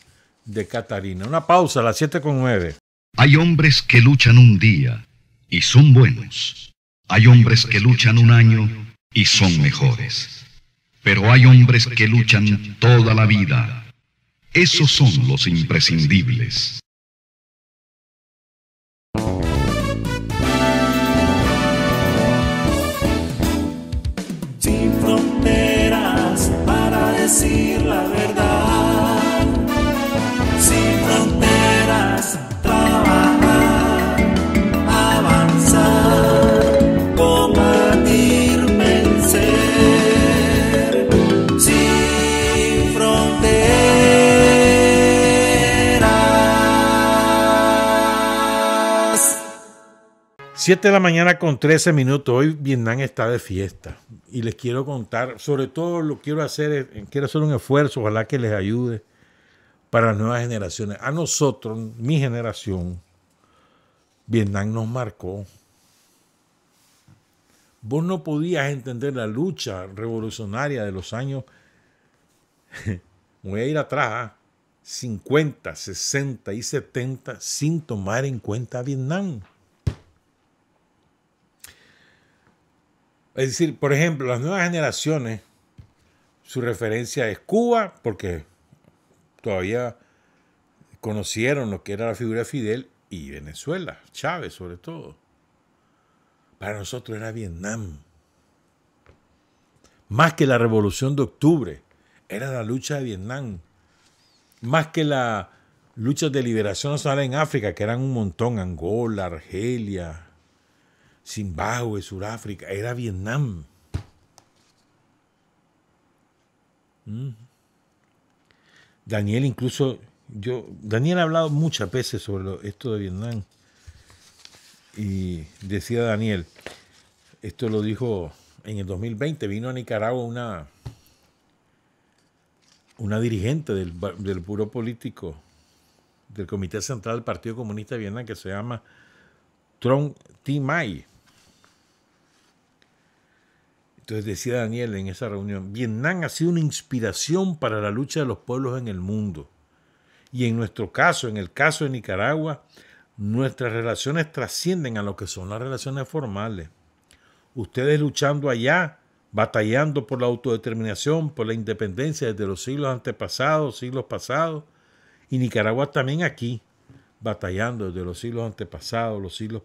de Catarina. Una pausa a las 7:09. Hay hombres que luchan un día y son buenos. Hay hombres que luchan un año y son mejores. Pero hay hombres que luchan toda la vida. Esos son los imprescindibles. Sin fronteras para decir la verdad. Sin fronteras, trabajar, avanzar, combatir, vencer. Sin fronteras. 7 de la mañana con 13 minutos. Hoy Vietnam está de fiesta. Y les quiero contar, sobre todo quiero hacer un esfuerzo, ojalá que les ayude para las nuevas generaciones. A nosotros, mi generación, Vietnam nos marcó. Vos no podías entender la lucha revolucionaria de los años, voy a ir atrás, 50, 60 y 70, sin tomar en cuenta a Vietnam. Es decir, por ejemplo, las nuevas generaciones, su referencia es Cuba, porque todavía conocieron lo que era la figura de Fidel, y Venezuela, Chávez sobre todo. Para nosotros era Vietnam. Más que la Revolución de Octubre, era la lucha de Vietnam. Más que la lucha de liberación nacional en África, que eran un montón, Angola, Argelia, Zimbabue, Sudáfrica, era Vietnam. Daniel incluso, Daniel ha hablado muchas veces sobre esto de Vietnam. Y decía Daniel, esto lo dijo en el 2020, vino a Nicaragua una dirigente del Buró Político del Comité Central del Partido Comunista de Vietnam, que se llama Trong Thi Mai. Entonces decía Daniel en esa reunión, Vietnam ha sido una inspiración para la lucha de los pueblos en el mundo. Y en nuestro caso, en el caso de Nicaragua, nuestras relaciones trascienden a lo que son las relaciones formales. Ustedes luchando allá, batallando por la autodeterminación, por la independencia desde los siglos pasados, y Nicaragua también aquí, batallando desde los siglos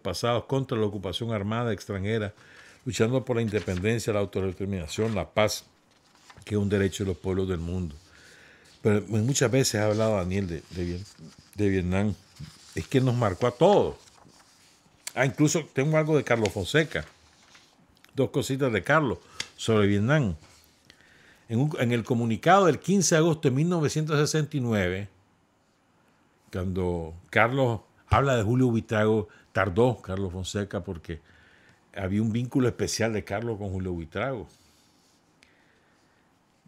pasados contra la ocupación armada extranjera, luchando por la independencia, la autodeterminación, la paz, que es un derecho de los pueblos del mundo. Pero muchas veces ha hablado Daniel de Vietnam. Es que nos marcó a todos. Incluso tengo algo de Carlos Fonseca. 2 cositas de Carlos sobre Vietnam. En el comunicado del 15 de agosto de 1969, cuando Carlos habla de Julio Buitrago, tardó Carlos Fonseca porque había un vínculo especial de Carlos con Julio Buitrago.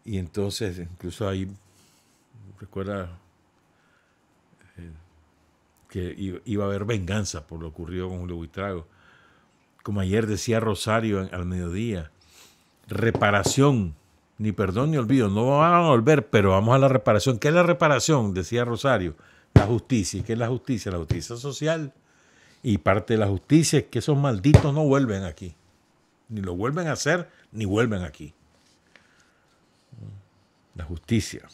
Y entonces, incluso ahí, recuerda que iba a haber venganza por lo ocurrido con Julio Buitrago. Como ayer decía Rosario al mediodía, reparación, ni perdón ni olvido, no van a volver, pero vamos a la reparación. ¿Qué es la reparación? Decía Rosario, la justicia. ¿Qué es la justicia? La justicia social. Y parte de la justicia es que esos malditos no vuelven aquí. Ni lo vuelven a hacer, ni vuelven aquí. La justicia.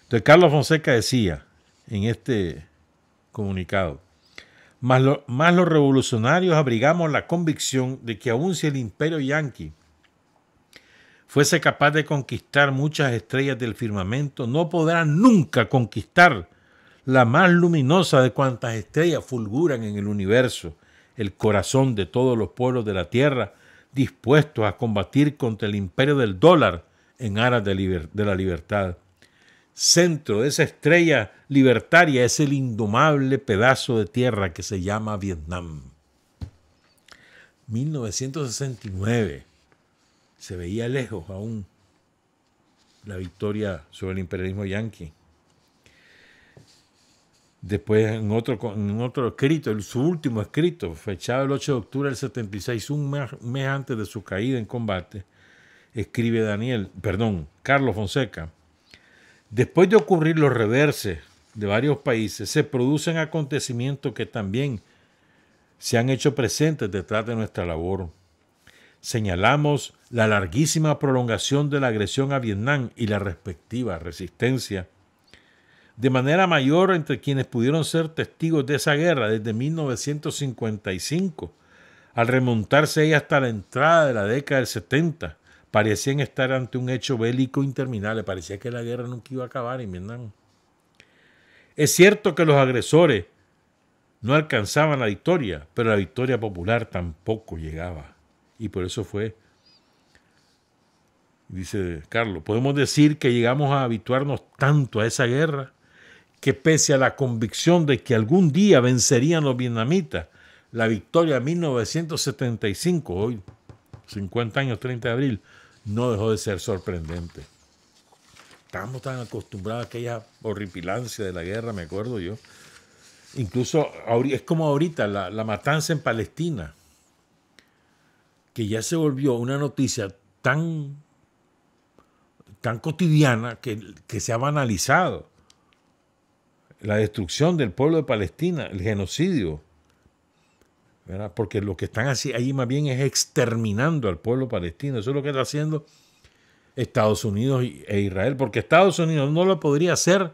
Entonces Carlos Fonseca decía en este comunicado, más los revolucionarios abrigamos la convicción de que aun si el imperio yanqui fuese capaz de conquistar muchas estrellas del firmamento, no podrá nunca conquistar la más luminosa de cuantas estrellas fulguran en el universo, el corazón de todos los pueblos de la tierra, dispuestos a combatir contra el imperio del dólar en aras de la libertad. Centro de esa estrella libertaria es el indomable pedazo de tierra que se llama Vietnam. 1969. Se veía lejos aún la victoria sobre el imperialismo yanqui. Después, en otro escrito, su último escrito, fechado el 8 de octubre del 76, un mes antes de su caída en combate, escribe Carlos Fonseca. Después de ocurrir los reverses de varios países, se producen acontecimientos que también se han hecho presentes detrás de nuestra labor. Señalamos la larguísima prolongación de la agresión a Vietnam y la respectiva resistencia. De manera mayor entre quienes pudieron ser testigos de esa guerra desde 1955, al remontarse ella hasta la entrada de la década del 70, parecían estar ante un hecho bélico interminable. Parecía que la guerra nunca iba a acabar en Vietnam. Es cierto que los agresores no alcanzaban la victoria, pero la victoria popular tampoco llegaba. Y por eso fue, dice Carlos, podemos decir que llegamos a habituarnos tanto a esa guerra que pese a la convicción de que algún día vencerían los vietnamitas, la victoria de 1975, hoy 50 años, 30 de abril, no dejó de ser sorprendente. Estábamos tan acostumbrados a aquella horripilancia de la guerra, me acuerdo yo. Incluso es como ahorita la matanza en Palestina, que ya se volvió una noticia tan cotidiana que se ha banalizado. La destrucción del pueblo de Palestina, el genocidio, ¿verdad? Porque lo que están ahí más bien es exterminando al pueblo palestino. Eso es lo que está haciendo Estados Unidos e Israel, porque Estados Unidos no lo podría hacer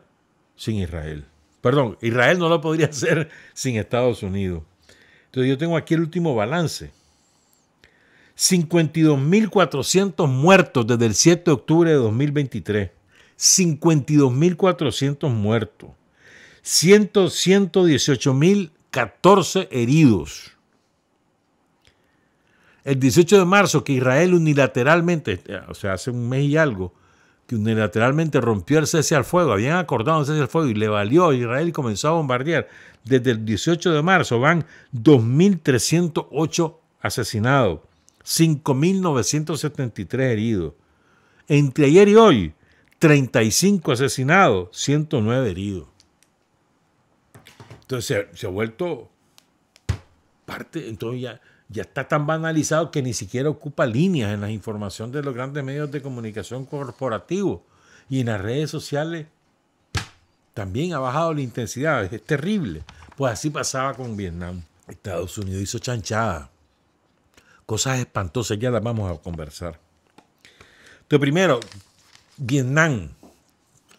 sin Israel. Perdón, Israel no lo podría hacer sin Estados Unidos. Entonces yo tengo aquí el último balance. 52.400 muertos desde el 7 de octubre de 2023. 52.400 muertos. 118.014 heridos. El 18 de marzo, que Israel unilateralmente, o sea, hace un mes y algo, que unilateralmente rompió el cese al fuego, habían acordado un cese al fuego y le valió a Israel y comenzó a bombardear. Desde el 18 de marzo van 2.308 asesinados, 5.973 heridos. Entre ayer y hoy, 35 asesinados, 109 heridos. Entonces se ha vuelto parte, entonces ya está tan banalizado que ni siquiera ocupa líneas en la información de los grandes medios de comunicación corporativos. Y en las redes sociales también ha bajado la intensidad. Es terrible. Pues así pasaba con Vietnam. Estados Unidos hizo chanchada. Cosas espantosas, ya las vamos a conversar. Entonces, primero, Vietnam.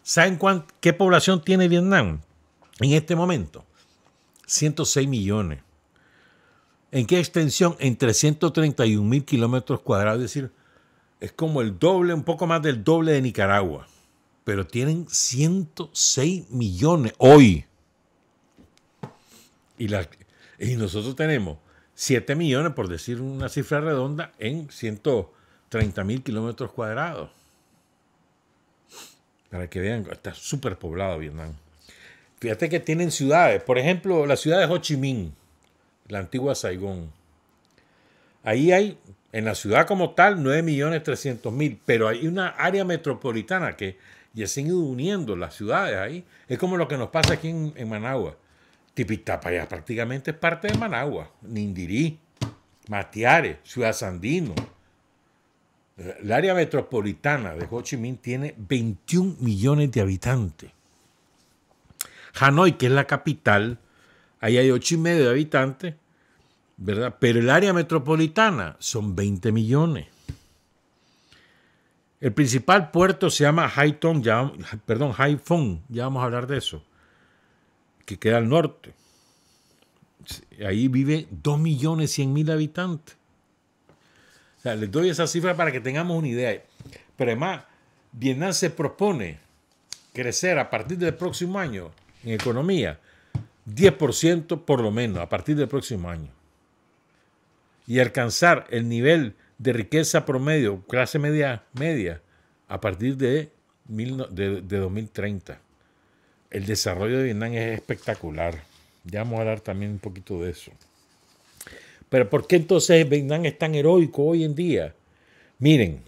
¿Saben qué población tiene Vietnam en este momento? 106 millones. ¿En qué extensión? En 331.000 kilómetros cuadrados. Es decir, es como el doble, un poco más del doble de Nicaragua. pero tienen 106 millones hoy. Y nosotros tenemos 7 millones, por decir una cifra redonda, en 130.000 kilómetros cuadrados. Para que vean, está súper poblado Vietnam. Fíjate que tienen ciudades, por ejemplo, la ciudad de Ho Chi Minh, la antigua Saigón. Ahí hay, en la ciudad como tal, 9.300.000, pero hay una área metropolitana que ya se han ido uniendo las ciudades ahí. Es como lo que nos pasa aquí en Managua. Tipitapaya prácticamente es parte de Managua. Nindirí, Matiare, Ciudad Sandino. El área metropolitana de Ho Chi Minh tiene 21 millones de habitantes. Hanoi, que es la capital, ahí hay 8,5 de habitantes, ¿verdad? Pero el área metropolitana son 20 millones. El principal puerto se llama Haiphong, ya vamos a hablar de eso, que queda al norte. Ahí vive 2.100.000 habitantes. O sea, les doy esa cifra para que tengamos una idea. Pero además, Vietnam se propone crecer a partir del próximo año en economía 10% por lo menos a partir del próximo año. Y alcanzar el nivel de riqueza promedio, clase media, a partir de 2030. El desarrollo de Vietnam es espectacular. Ya vamos a hablar también un poquito de eso. Pero ¿por qué entonces Vietnam es tan heroico hoy en día? Miren,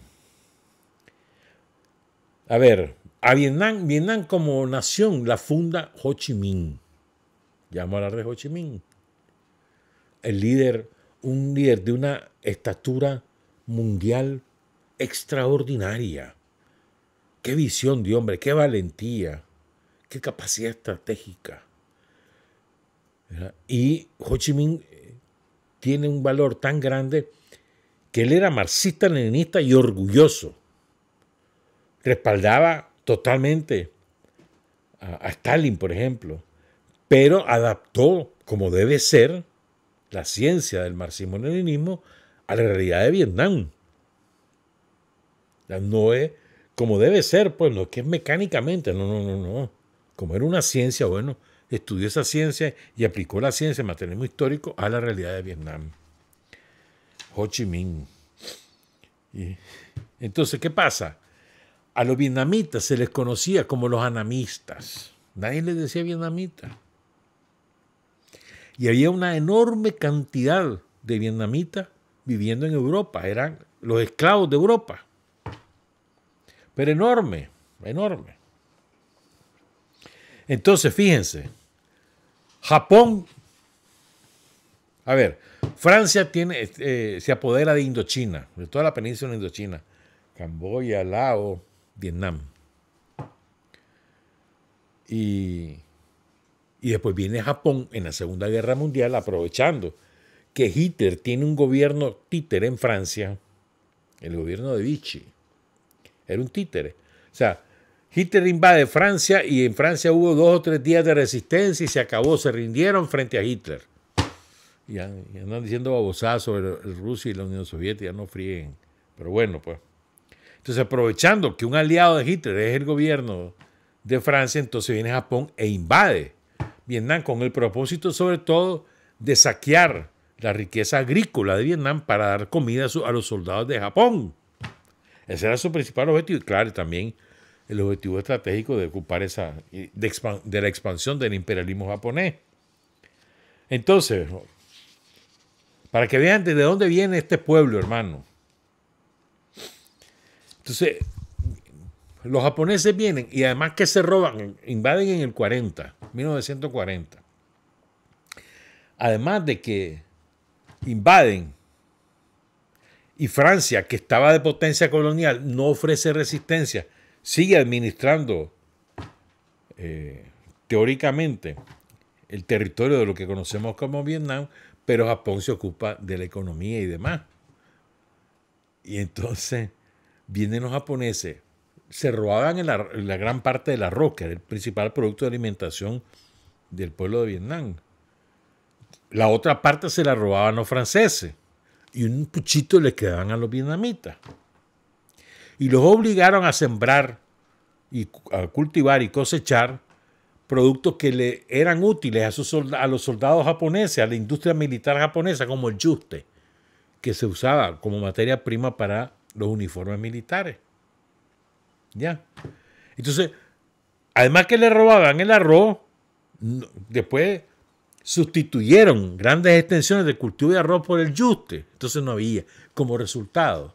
a ver, a Vietnam como nación la funda Ho Chi Minh. Ya vamos a hablar de Ho Chi Minh. Un líder de una estatura mundial extraordinaria. Qué visión de hombre, qué valentía, qué capacidad estratégica. Y Ho Chi Minh tiene un valor tan grande que él era marxista-leninista y orgulloso. Respaldaba totalmente a Stalin, por ejemplo, pero adaptó, como debe ser, la ciencia del marxismo-leninismo a la realidad de Vietnam. No es como debe ser, pues no es que es mecánicamente, no. Como era una ciencia, bueno, estudió esa ciencia y aplicó la ciencia de materialismo histórico a la realidad de Vietnam. Ho Chi Minh. Entonces, ¿qué pasa? A los vietnamitas se les conocía como los anamistas. Nadie les decía vietnamita. Y había una enorme cantidad de vietnamitas viviendo en Europa. Eran los esclavos de Europa. Pero enorme. Entonces, fíjense. Japón. A ver, Francia se apodera de Indochina, de toda la península de Indochina. Camboya, Laos, Vietnam. Y después viene Japón en la Segunda Guerra Mundial, aprovechando que Hitler tiene un gobierno títere en Francia, el gobierno de Vichy. Era un títere. O sea, Hitler invade Francia y en Francia hubo 2 o 3 días de resistencia y se acabó, se rindieron frente a Hitler. Y andan diciendo babosadas sobre Rusia y la Unión Soviética, no frieguen. Pero bueno, pues. Entonces, aprovechando que un aliado de Hitler es el gobierno de Francia, entonces viene Japón e invade Vietnam con el propósito, sobre todo, de saquear la riqueza agrícola de Vietnam para dar comida a los soldados de Japón. Ese era su principal objetivo. Y claro, también el objetivo estratégico de ocupar de la expansión del imperialismo japonés. Entonces, para que vean desde dónde viene este pueblo, hermano. Entonces, los japoneses vienen y además que se roban, invaden en el 1940. Además de que invaden y Francia, que estaba de potencia colonial, no ofrece resistencia, sigue administrando teóricamente el territorio de lo que conocemos como Vietnam, pero Japón se ocupa de la economía y demás. Y entonces vienen los japoneses, se robaban en la gran parte del arroz, que era el principal producto de alimentación del pueblo de Vietnam. La otra parte se la robaban los franceses y un puchito le quedaban a los vietnamitas. Y los obligaron a sembrar y a cultivar y cosechar productos que le eran útiles a los soldados japoneses, a la industria militar japonesa, como el yuste, que se usaba como materia prima para los uniformes militares. ¿Ya? Entonces, además que le robaban el arroz, después sustituyeron grandes extensiones de cultivo de arroz por el yuste. Entonces no había. Como resultado,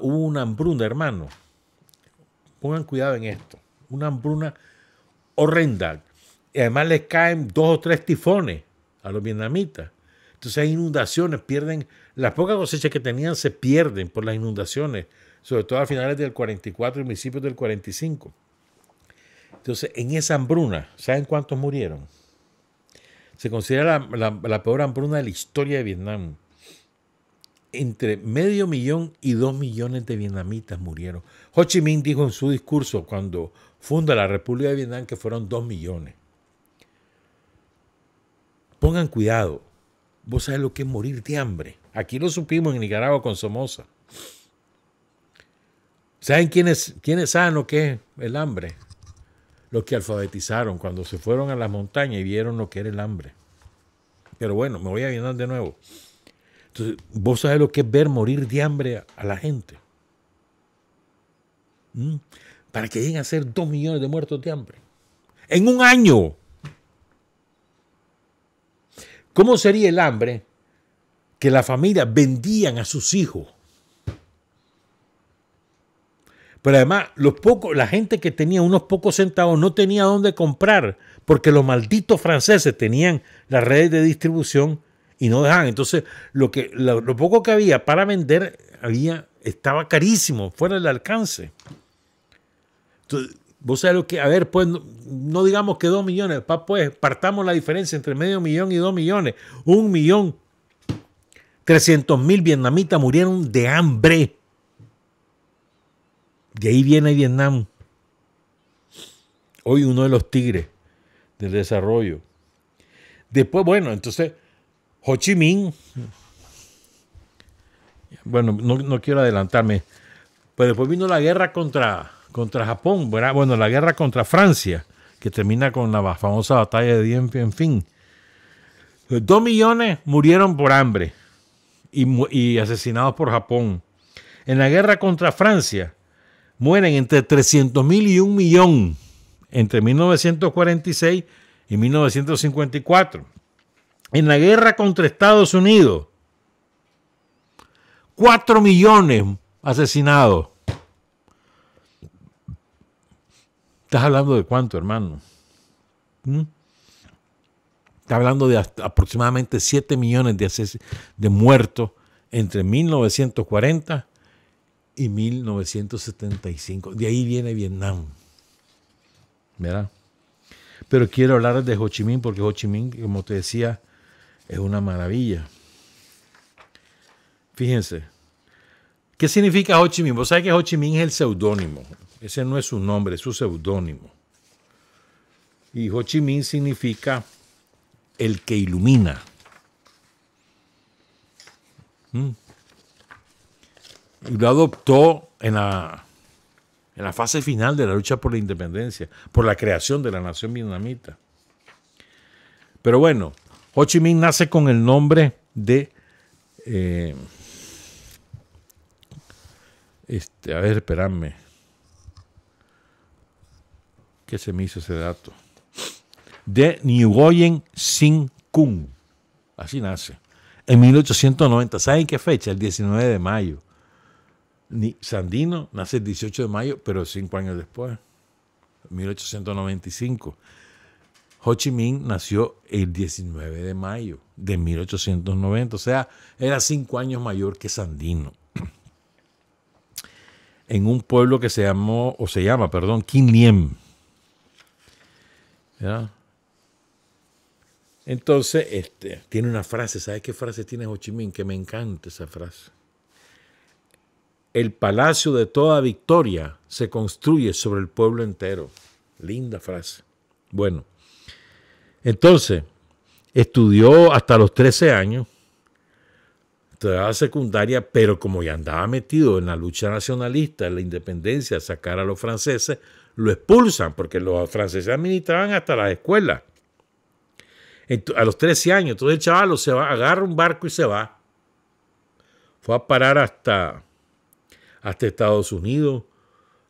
hubo una hambruna, hermano. Pongan cuidado en esto. Una hambruna horrenda. Y además les caen 2 o 3 tifones a los vietnamitas. Entonces hay inundaciones, pierden, las pocas cosechas que tenían se pierden por las inundaciones, sobre todo a finales del 44 y principios del 45. Entonces, en esa hambruna, ¿saben cuántos murieron? Se considera la peor hambruna de la historia de Vietnam. Entre 500,000 y 2 millones de vietnamitas murieron. Ho Chi Minh dijo en su discurso cuando funda la República de Vietnam que fueron 2 millones. Pongan cuidado. Vos sabés lo que es morir de hambre. Aquí lo supimos en Nicaragua con Somoza. ¿Saben quiénes saben lo que es el hambre? Los que alfabetizaron cuando se fueron a las montañas y vieron lo que era el hambre. Pero bueno, me voy a Vietnam de nuevo. Entonces, vos sabés lo que es ver morir de hambre a la gente. Para que lleguen a ser 2 millones de muertos de hambre. En un año. ¿Cómo sería el hambre que las familias vendían a sus hijos? Pero además, la gente que tenía unos pocos centavos no tenía dónde comprar, porque los malditos franceses tenían las redes de distribución y no dejaban. Entonces, lo poco que había para vender estaba carísimo, fuera del alcance. Entonces, vos sabés lo que, a ver, pues no digamos que 2 millones, pues partamos la diferencia entre 500,000 y 2 millones. 1.300.000 vietnamitas murieron de hambre. De ahí viene Vietnam. Hoy uno de los tigres del desarrollo. Después, bueno, entonces, Ho Chi Minh. Bueno, no quiero adelantarme. Pero después vino la guerra contra Japón. Bueno, la guerra contra Francia, que termina con la famosa batalla de Dien Bien Phu. 2 millones murieron por hambre y asesinados por Japón. En la guerra contra Francia, mueren entre 300,000 y 1 millón entre 1946 y 1954. En la guerra contra Estados Unidos, 4 millones asesinados. ¿Estás hablando de cuánto, hermano? Estás hablando de aproximadamente 7 millones de muertos entre 1940 y 1975. De ahí viene Vietnam. ¿Verdad? Pero quiero hablar de Ho Chi Minh porque Ho Chi Minh, como te decía, es una maravilla. Fíjense. ¿Qué significa Ho Chi Minh? Vos sabés que Ho Chi Minh es el seudónimo. Ese no es su nombre, es su seudónimo. Y Ho Chi Minh significa el que ilumina. Y lo adoptó en la fase final de la lucha por la independencia, por la creación de la nación vietnamita. Pero bueno, Ho Chi Minh nace con el nombre de... a ver, esperadme. ¿Qué se me hizo ese dato? De Nguyen Sinh Cung. Así nace. En 1890. ¿Saben qué fecha? El 19 de mayo. Sandino nace el 18 de mayo, pero 5 años después, 1895. Ho Chi Minh nació el 19 de mayo de 1890, o sea, era 5 años mayor que Sandino. En un pueblo que se llama, Quinh Liem. ¿Ya? Entonces, tiene una frase, ¿sabes qué frase tiene Ho Chi Minh? Que me encanta esa frase. El palacio de toda victoria se construye sobre el pueblo entero. Linda frase. Bueno, entonces, estudió hasta los 13 años. hasta la secundaria, pero como ya andaba metido en la lucha nacionalista, en la independencia, sacar a los franceses, lo expulsan, porque los franceses administraban hasta las escuelas. A los 13 años, entonces el chaval se va, agarra un barco y se va. Fue a parar hasta Estados Unidos,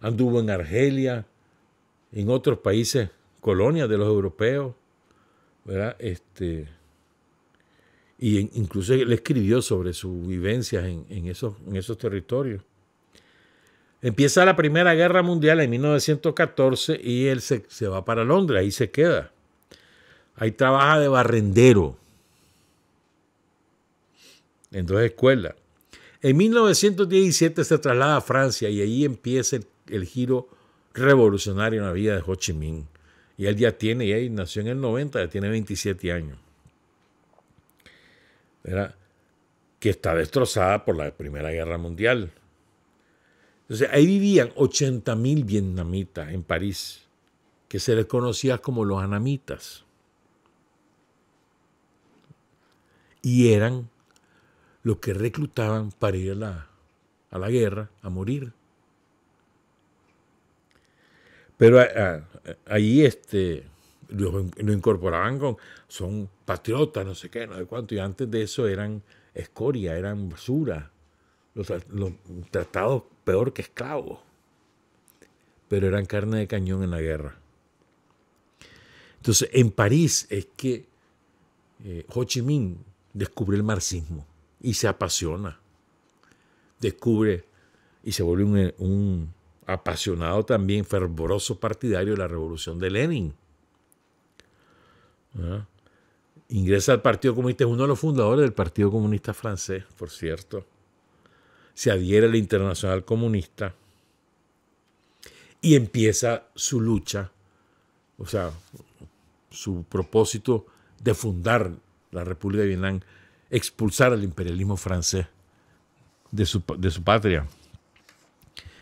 anduvo en Argelia, en otros países, colonias de los europeos, ¿verdad? Incluso él escribió sobre sus vivencias en esos territorios. Empieza la Primera Guerra Mundial en 1914 y él se va para Londres, ahí se queda. Ahí trabaja de barrendero en 2 escuelas. En 1917 se traslada a Francia y ahí empieza el giro revolucionario en la vida de Ho Chi Minh. Y él nació en el 90, ya tiene 27 años. ¿Verdad? Que está destrozada por la Primera Guerra Mundial. Entonces, ahí vivían 80,000 vietnamitas en París, que se les conocía como los anamitas. Y eran los que reclutaban para ir a la guerra, a morir. Pero ahí lo incorporaban son patriotas, no sé qué, no sé cuánto, y antes de eso eran escoria, eran basura, los tratados peor que esclavos, pero eran carne de cañón en la guerra. Entonces, en París es que Ho Chi Minh descubre el marxismo y se apasiona, descubre y se vuelve un apasionado también, fervoroso partidario de la revolución de Lenin. ¿Ah? Ingresa al Partido Comunista, es uno de los fundadores del Partido Comunista francés, por cierto. Se adhiere a la Internacional Comunista y empieza su lucha, o sea, su propósito de fundar la República de Vietnam, expulsar al imperialismo francés de su patria.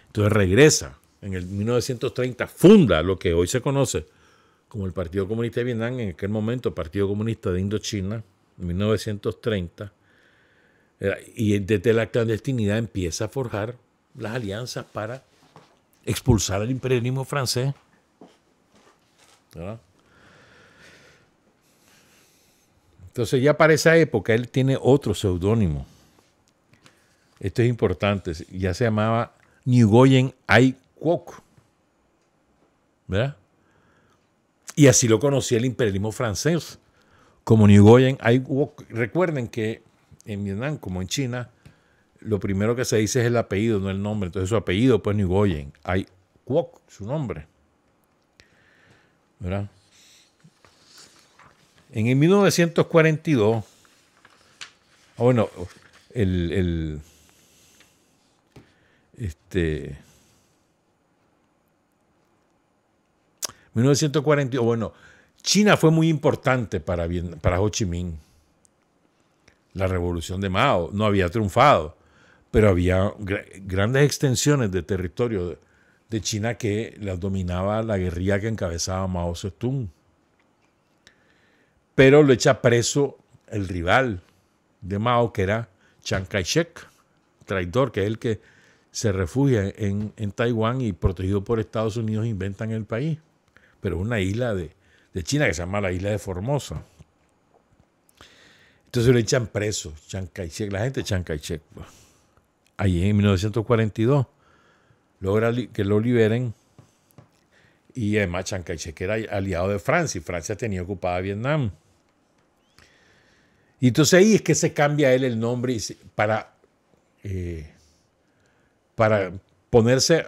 Entonces regresa, en el 1930 funda lo que hoy se conoce como el Partido Comunista de Vietnam, en aquel momento Partido Comunista de Indochina, en 1930, y desde la clandestinidad empieza a forjar las alianzas para expulsar al imperialismo francés. ¿Verdad? Entonces ya para esa época él tiene otro seudónimo. Esto es importante, ya se llamaba Nguyen Ai Quoc, ¿verdad? Y así lo conocía el imperialismo francés, como Nguyen Ai Quoc. Recuerden que en Vietnam, como en China, lo primero que se dice es el apellido, no el nombre. Entonces su apellido, pues Nguyen Ai Quoc, su nombre, ¿verdad? En el 1942, bueno, 1942, bueno, China fue muy importante para Ho Chi Minh. La revolución de Mao no había triunfado, pero había grandes extensiones de territorio de China que las dominaba la guerrilla que encabezaba Mao Zedong. Pero lo echa preso el rival de Mao, que era Chiang Kai-shek, traidor, que es el que se refugia en Taiwán y protegido por Estados Unidos inventan el país. Pero es una isla de China que se llama la isla de Formosa. Entonces lo echan preso Chiang Kai-shek, la gente de Chiang Kai-shek. Ahí en 1942 logra que lo liberen y además Chiang Kai-shek era aliado de Francia y Francia tenía ocupada Vietnam. Y entonces ahí es que se cambia él el nombre para ponerse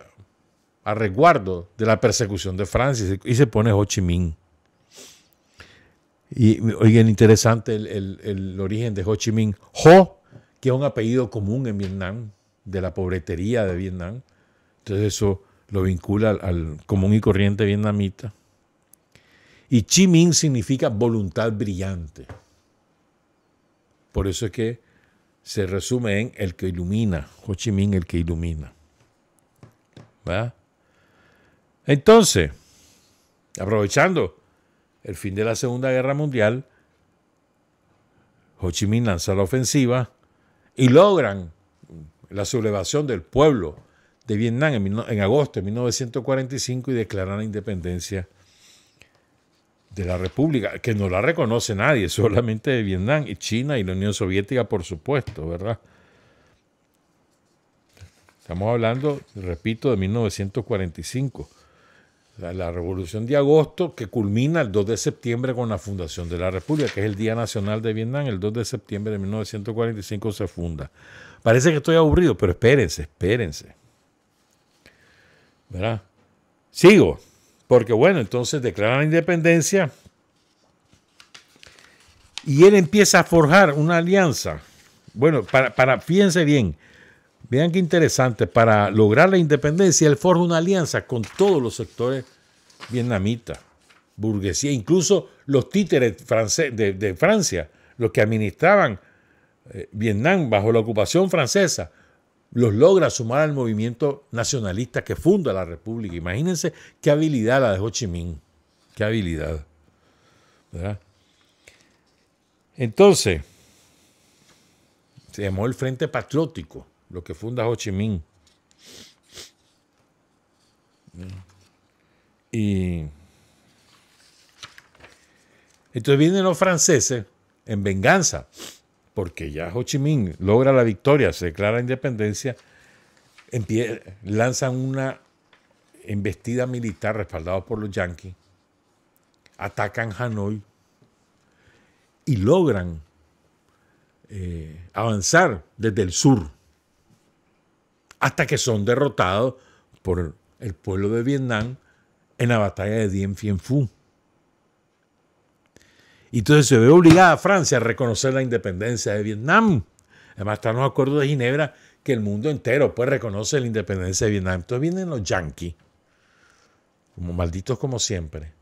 a resguardo de la persecución de Francia y se pone Ho Chi Minh. Y oigan, interesante el origen de Ho Chi Minh. Ho, que es un apellido común en Vietnam, de la pobretería de Vietnam. Entonces eso lo vincula al común y corriente vietnamita. Y Chi Minh significa voluntad brillante. Por eso es que se resume en el que ilumina. Ho Chi Minh, el que ilumina. ¿Verdad? Entonces, aprovechando el fin de la Segunda Guerra Mundial, Ho Chi Minh lanza la ofensiva y logran la sublevación del pueblo de Vietnam en agosto de 1945 y declaran la independencia de la República, que no la reconoce nadie, solamente de Vietnam y China y la Unión Soviética, por supuesto, ¿verdad? Estamos hablando, repito, de 1945. La Revolución de Agosto, que culmina el 2 de septiembre con la fundación de la República, que es el Día Nacional de Vietnam. El 2 de septiembre de 1945 se funda. Parece que estoy aburrido, pero espérense. ¿Verdad? Sigo, porque bueno, entonces declaran la independencia y él empieza a forjar una alianza. Bueno, fíjense bien, vean qué interesante, para lograr la independencia él forja una alianza con todos los sectores vietnamitas, burguesía, incluso los títeres de Francia, los que administraban Vietnam bajo la ocupación francesa, los logra sumar al movimiento nacionalista que funda la República. Imagínense qué habilidad la de Ho Chi Minh, qué habilidad, ¿verdad? Entonces, se llamó el Frente Patriótico, lo que funda Ho Chi Minh. Y entonces vienen los franceses en venganza, porque ya Ho Chi Minh logra la victoria, se declara la independencia, lanzan una embestida militar respaldados por los yanquis, atacan Hanoi y logran avanzar desde el sur hasta que son derrotados por el pueblo de Vietnam en la batalla de Dien Bien Phu. Y entonces se ve obligada a Francia a reconocer la independencia de Vietnam. Además están los acuerdos de Ginebra que el mundo entero pues reconoce la independencia de Vietnam. Entonces vienen los yanquis, como malditos como siempre,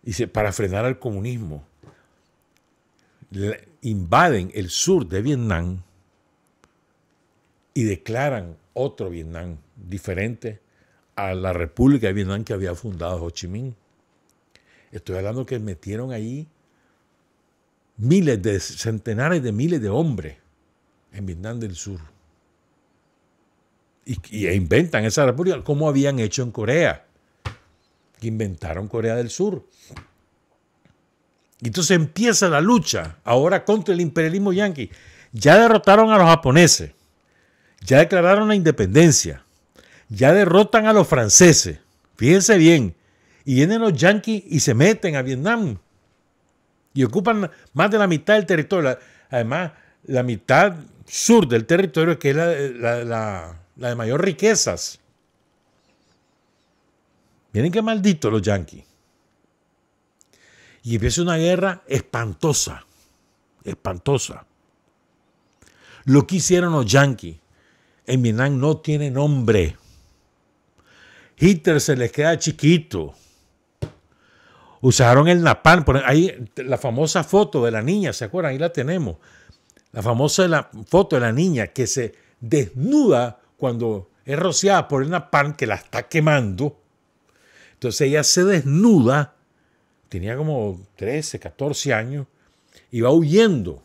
y para frenar al comunismo invaden el sur de Vietnam y declaran otro Vietnam diferente a la República de Vietnam que había fundado Ho Chi Minh. Estoy hablando que metieron ahí centenares de miles de hombres en Vietnam del Sur. Y inventan esa república como habían hecho en Corea, que inventaron Corea del Sur. Y entonces empieza la lucha ahora contra el imperialismo yanqui. Ya derrotaron a los japoneses, ya declararon la independencia, ya derrotan a los franceses. Fíjense bien. Y vienen los yanquis y se meten a Vietnam y ocupan más de la mitad del territorio. Además, la mitad sur del territorio, que es la de mayor riquezas. Miren qué malditos los yanquis. Y empieza una guerra espantosa, espantosa. Lo que hicieron los yanquis en Vietnam no tiene nombre. Hitler se les queda chiquito. Usaron el napalm. Ahí la famosa foto de la niña, ¿se acuerdan? Ahí la tenemos. La famosa foto de la niña que se desnuda cuando es rociada por el napalm que la está quemando. Entonces ella se desnuda, tenía como 13, 14 años, y va huyendo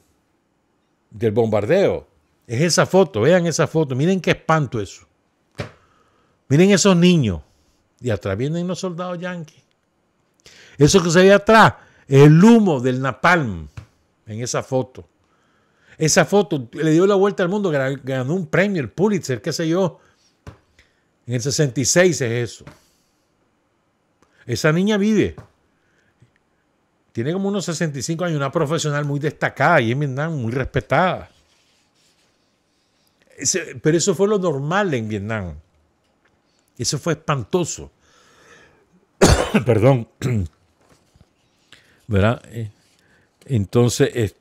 del bombardeo. Es esa foto, vean esa foto. Miren qué espanto eso. Miren esos niños. Y atrás vienen los soldados yanquis. Eso que se ve atrás es el humo del napalm en esa foto. Esa foto le dio la vuelta al mundo, ganó un premio, el Pulitzer, qué sé yo. En el 66 es eso. Esa niña vive. Tiene como unos 65 años, una profesional muy destacada y en Vietnam muy respetada. Pero eso fue lo normal en Vietnam. Eso fue espantoso. Perdón. ¿Verdad? Entonces,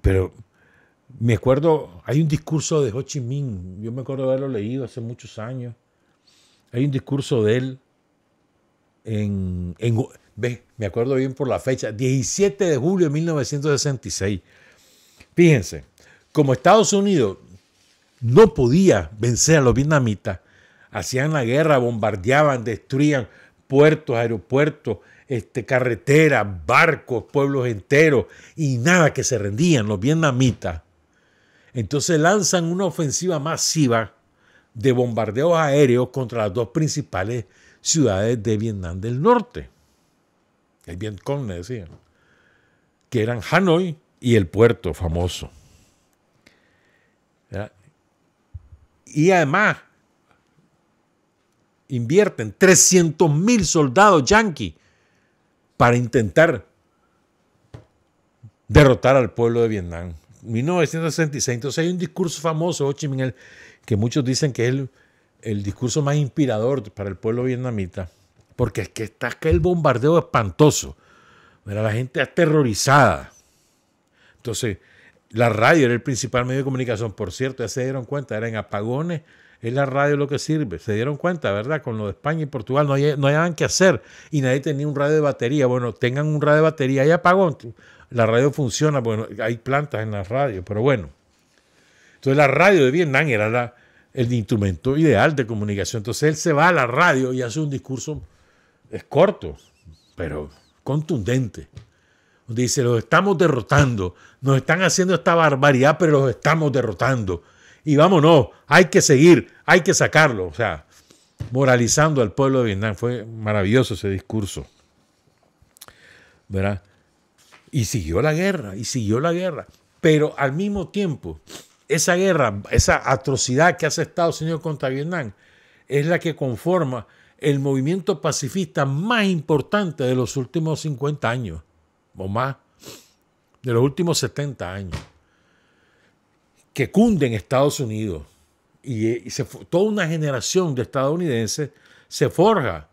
pero me acuerdo, hay un discurso de Ho Chi Minh, yo me acuerdo de haberlo leído hace muchos años. Hay un discurso de él me acuerdo bien por la fecha, 17 de julio de 1966. Fíjense, como Estados Unidos no podía vencer a los vietnamitas, hacían la guerra, bombardeaban, destruían puertos, aeropuertos, carreteras, barcos, pueblos enteros, y nada, que se rendían los vietnamitas. Entonces lanzan una ofensiva masiva de bombardeos aéreos contra las dos principales ciudades de Vietnam del Norte. El Vietcong, le decían, que eran Hanoi y el puerto famoso. ¿Verdad? Y además invierten 300,000 soldados yanquis para intentar derrotar al pueblo de Vietnam. 1966. Entonces hay un discurso famoso, Ho Chi Minh, que muchos dicen que es el discurso más inspirador para el pueblo vietnamita, porque es que está aquel bombardeo espantoso. Era la gente aterrorizada. Entonces, la radio era el principal medio de comunicación. Por cierto, ya se dieron cuenta, eran apagones, es la radio lo que sirve. Se dieron cuenta, ¿verdad? Con lo de España y Portugal no hallaban qué hacer y nadie tenía un radio de batería. Bueno, tengan un radio de batería, hay apagón. La radio funciona, bueno, hay plantas en la radio, pero bueno. Entonces la radio de Vietnam era el instrumento ideal de comunicación. Entonces él se va a la radio y hace un discurso, es corto, pero contundente. Dice, los estamos derrotando, nos están haciendo esta barbaridad, pero los estamos derrotando. Y vámonos, hay que seguir, hay que sacarlo. O sea, moralizando al pueblo de Vietnam. Fue maravilloso ese discurso, ¿verdad? Y siguió la guerra, y siguió la guerra. Pero al mismo tiempo, esa guerra, esa atrocidad que hace Estados Unidos contra Vietnam, es la que conforma el movimiento pacifista más importante de los últimos 50 años, o más, de los últimos 70 años, que cunde en Estados Unidos. Y toda una generación de estadounidenses se forja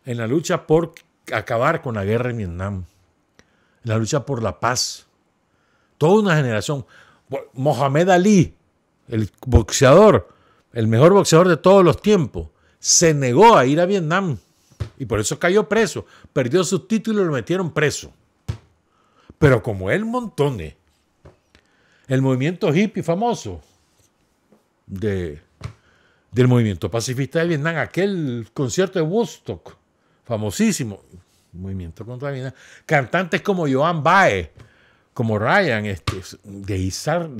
en la lucha por acabar con la guerra en Vietnam, en la lucha por la paz. Toda una generación. Mohamed Ali, el boxeador, el mejor boxeador de todos los tiempos, se negó a ir a Vietnam y por eso cayó preso. Perdió sus títulos y lo metieron preso. Pero como él, montones. El movimiento hippie famoso del movimiento pacifista de Vietnam, aquel concierto de Woodstock, famosísimo, movimiento contra Vietnam, cantantes como Joan Baez, como Ryan, de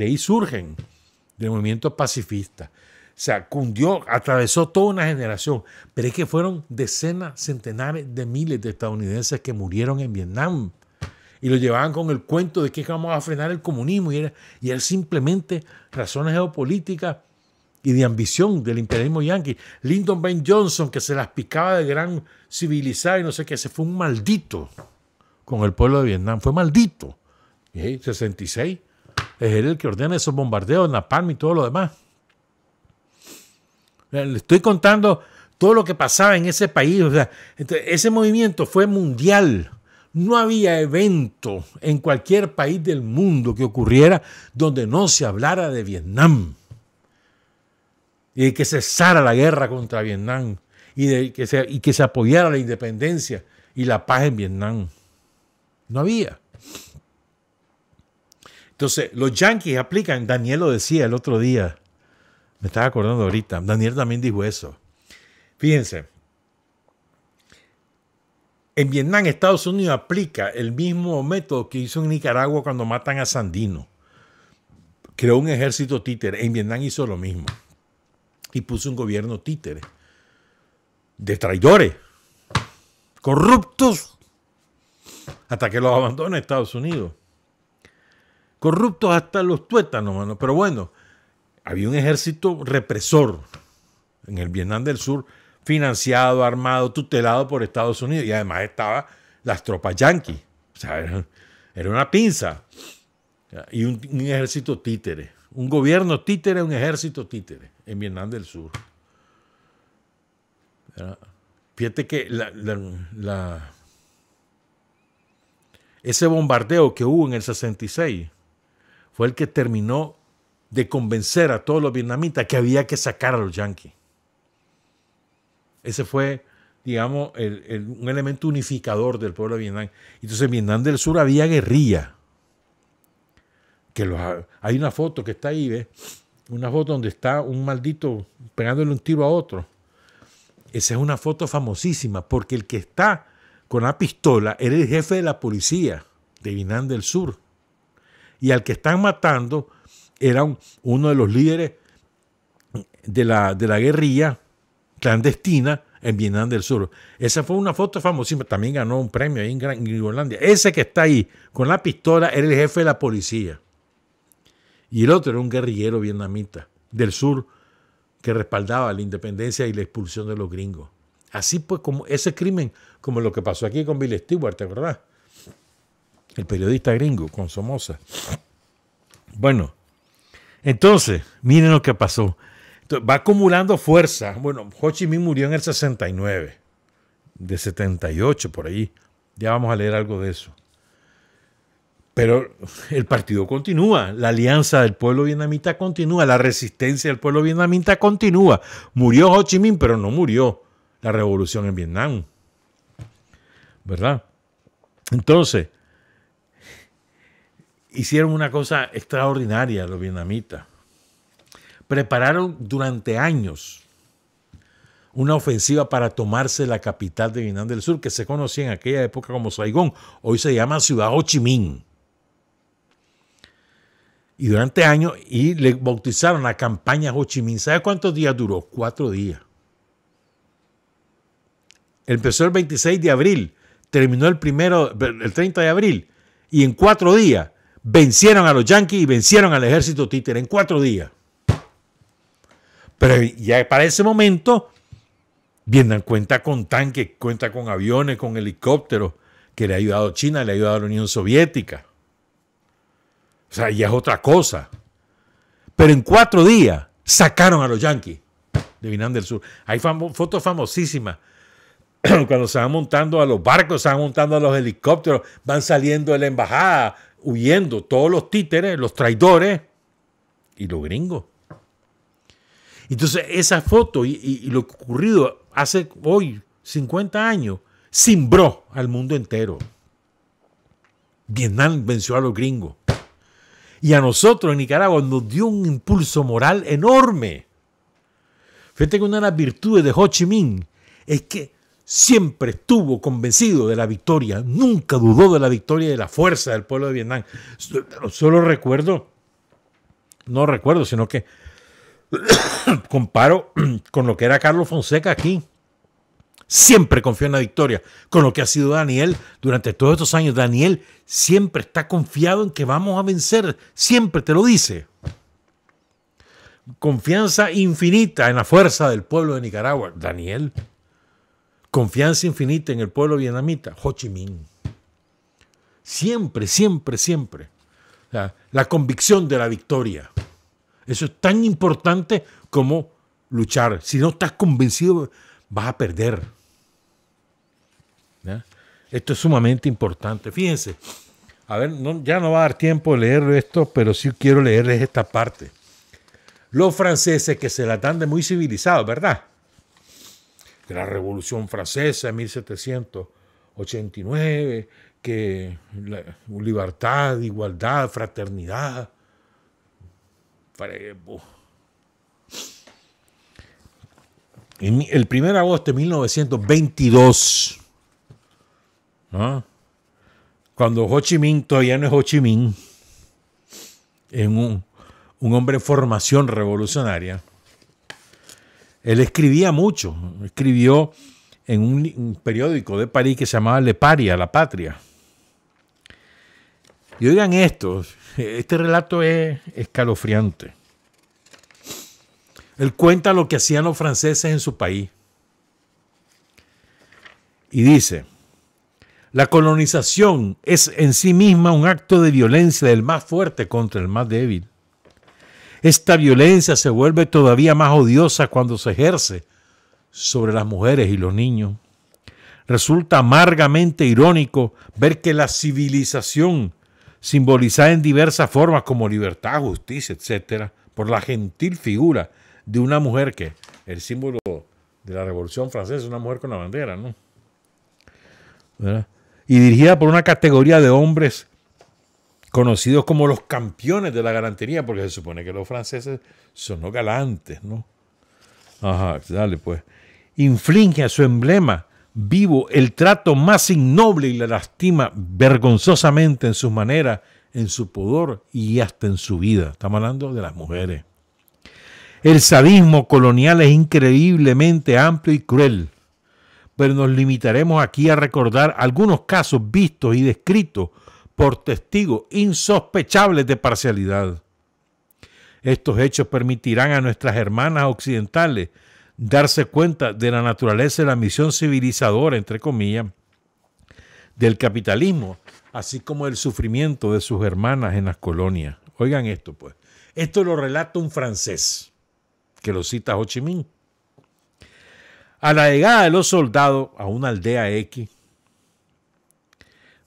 ahí surgen del movimiento pacifista. O sea, cundió, atravesó toda una generación, pero es que fueron decenas, centenares de miles de estadounidenses que murieron en Vietnam y lo llevaban con el cuento de que vamos a frenar el comunismo y era simplemente razones geopolíticas y de ambición del imperialismo yanqui. Lyndon B. Johnson, que se las picaba de gran civilizado y no sé qué, se fue un maldito con el pueblo de Vietnam, fue maldito. Y 66, es él el que ordena esos bombardeos, Napalm y todo lo demás. Le estoy contando todo lo que pasaba en ese país. O sea, ese movimiento fue mundial. No había evento en cualquier país del mundo que ocurriera donde no se hablara de Vietnam y de que cesara la guerra contra Vietnam y que se apoyara la independencia y la paz en Vietnam. No había. Entonces, los yanquis aplican, Daniel lo decía el otro día, me estaba acordando ahorita, Daniel también dijo eso. Fíjense, en Vietnam, Estados Unidos aplica el mismo método que hizo en Nicaragua cuando matan a Sandino. Creó un ejército títere. En Vietnam hizo lo mismo. Y puso un gobierno títere. De traidores. Corruptos. Hasta que los abandona Estados Unidos. Corruptos hasta los tuétanos, mano. Pero bueno, había un ejército represor en el Vietnam del Sur, financiado, armado, tutelado por Estados Unidos. Y además estaban las tropas yanquis. O sea, era una pinza. Y un ejército títere. Un gobierno títere, un ejército títere en Vietnam del Sur. Fíjate que ese bombardeo que hubo en el 66 fue el que terminó de convencer a todos los vietnamitas que había que sacar a los yanquis. Ese fue, digamos, un elemento unificador del pueblo de Vietnam. Entonces en Vietnam del Sur había guerrilla. Hay una foto que está ahí, ¿ves? Una foto donde está un maldito pegándole un tiro a otro. Esa es una foto famosísima porque el que está con la pistola era el jefe de la policía de Vietnam del Sur. Y al que están matando era uno de los líderes de la guerrilla clandestina en Vietnam del Sur. Esa fue una foto famosísima. También ganó un premio ahí en Gringolandia. Ese que está ahí con la pistola era el jefe de la policía. Y el otro era un guerrillero vietnamita del sur que respaldaba la independencia y la expulsión de los gringos. Así pues, como ese crimen, como lo que pasó aquí con Bill Stewart, ¿te acordás? El periodista gringo con Somoza. Bueno, entonces, miren lo que pasó. Entonces, va acumulando fuerza. Bueno, Ho Chi Minh murió en el 69, de 78 por ahí. Ya vamos a leer algo de eso. Pero el partido continúa, la alianza del pueblo vietnamita continúa, la resistencia del pueblo vietnamita continúa. Murió Ho Chi Minh, pero no murió la revolución en Vietnam. ¿Verdad? Entonces, hicieron una cosa extraordinaria los vietnamitas. Prepararon durante años una ofensiva para tomarse la capital de Vietnam del Sur, que se conocía en aquella época como Saigón. Hoy se llama Ciudad Ho Chi Minh. Y durante años, y le bautizaron la campaña Ho Chi Minh. ¿Sabe cuántos días duró? 4 días. Empezó el 26 de abril, terminó el 30 de abril, y en 4 días vencieron a los yanquis y vencieron al ejército títere en 4 días. Pero ya para ese momento, Vietnam cuenta con tanques, cuenta con aviones, con helicópteros, que le ha ayudado a China, le ha ayudado a la Unión Soviética. O sea, ya es otra cosa. Pero en 4 días sacaron a los yanquis de Vietnam del Sur. Hay fotos famosísimas. Cuando se van montando a los barcos, se van montando a los helicópteros, van saliendo de la embajada, huyendo todos los títeres, los traidores y los gringos. Entonces, esa foto y lo ocurrido hace hoy 50 años cimbró al mundo entero. Vietnam venció a los gringos. Y a nosotros en Nicaragua nos dio un impulso moral enorme. Fíjate que una de las virtudes de Ho Chi Minh es que siempre estuvo convencido de la victoria, nunca dudó de la victoria y de la fuerza del pueblo de Vietnam. No recuerdo, sino que comparo con lo que era Carlos Fonseca aquí. Siempre confió en la victoria, con lo que ha sido Daniel durante todos estos años. Daniel siempre está confiado en que vamos a vencer, siempre te lo dice. Confianza infinita en la fuerza del pueblo de Nicaragua, Daniel. Confianza infinita en el pueblo vietnamita, Ho Chi Minh. Siempre, siempre, siempre. O sea, la convicción de la victoria. Eso es tan importante como luchar. Si no estás convencido, vas a perder. ¿Ya? Esto es sumamente importante. Fíjense, a ver, ya no va a dar tiempo de leer esto, pero sí quiero leerles esta parte. Los franceses que se la dan de muy civilizados, ¿verdad? Que la Revolución Francesa en 1789, que libertad, igualdad, fraternidad. El 1 de agosto de 1922, ¿no? Cuando Ho Chi Minh todavía no es Ho Chi Minh, es un hombre en formación revolucionaria, él escribía mucho. Escribió en un periódico de París que se llamaba Le Paria, La Patria. Y oigan esto, este relato es escalofriante. Él cuenta lo que hacían los franceses en su país. Y dice, la colonización es en sí misma un acto de violencia del más fuerte contra el más débil. Esta violencia se vuelve todavía más odiosa cuando se ejerce sobre las mujeres y los niños. Resulta amargamente irónico ver que la civilización, simbolizada en diversas formas como libertad, justicia, etc., por la gentil figura de una mujer que el símbolo de la Revolución Francesa es una mujer con la bandera, ¿no? ¿Verdad? Y dirigida por una categoría de hombres conocidos como los campeones de la galantería, porque se supone que los franceses son los galantes, ¿no? Ajá, dale pues. Inflige a su emblema vivo el trato más innoble y la lastima vergonzosamente en sus maneras, en su pudor y hasta en su vida. Estamos hablando de las mujeres. El sadismo colonial es increíblemente amplio y cruel, pero nos limitaremos aquí a recordar algunos casos vistos y descritos por testigos insospechables de parcialidad. Estos hechos permitirán a nuestras hermanas occidentales darse cuenta de la naturaleza de la misión civilizadora, entre comillas, del capitalismo, así como el sufrimiento de sus hermanas en las colonias. Oigan esto, pues. Esto lo relata un francés, que lo cita Ho Chi Minh. A la llegada de los soldados a una aldea X,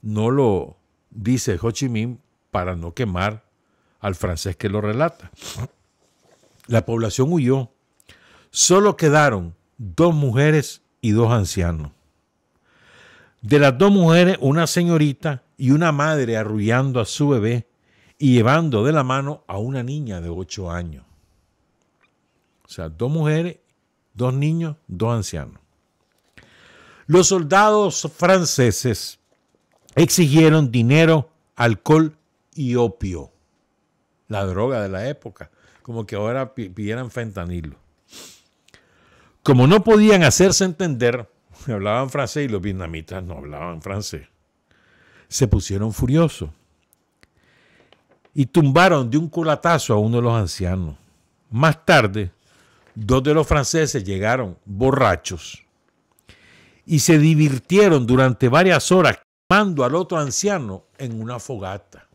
no lo dice Ho Chi Minh para no quemar al francés que lo relata. La población huyó. Solo quedaron 2 mujeres y 2 ancianos. De las 2 mujeres, una señorita y una madre arrullando a su bebé y llevando de la mano a una niña de 8 años. O sea, 2 mujeres, 2 niños, 2 ancianos. Los soldados franceses exigieron dinero, alcohol y opio, la droga de la época, como que ahora pidieran fentanilo. Como no podían hacerse entender, hablaban francés y los vietnamitas no hablaban francés, se pusieron furiosos y tumbaron de un culatazo a uno de los ancianos. Más tarde, 2 de los franceses llegaron borrachos y se divirtieron durante varias horas quemando al otro anciano en una fogata.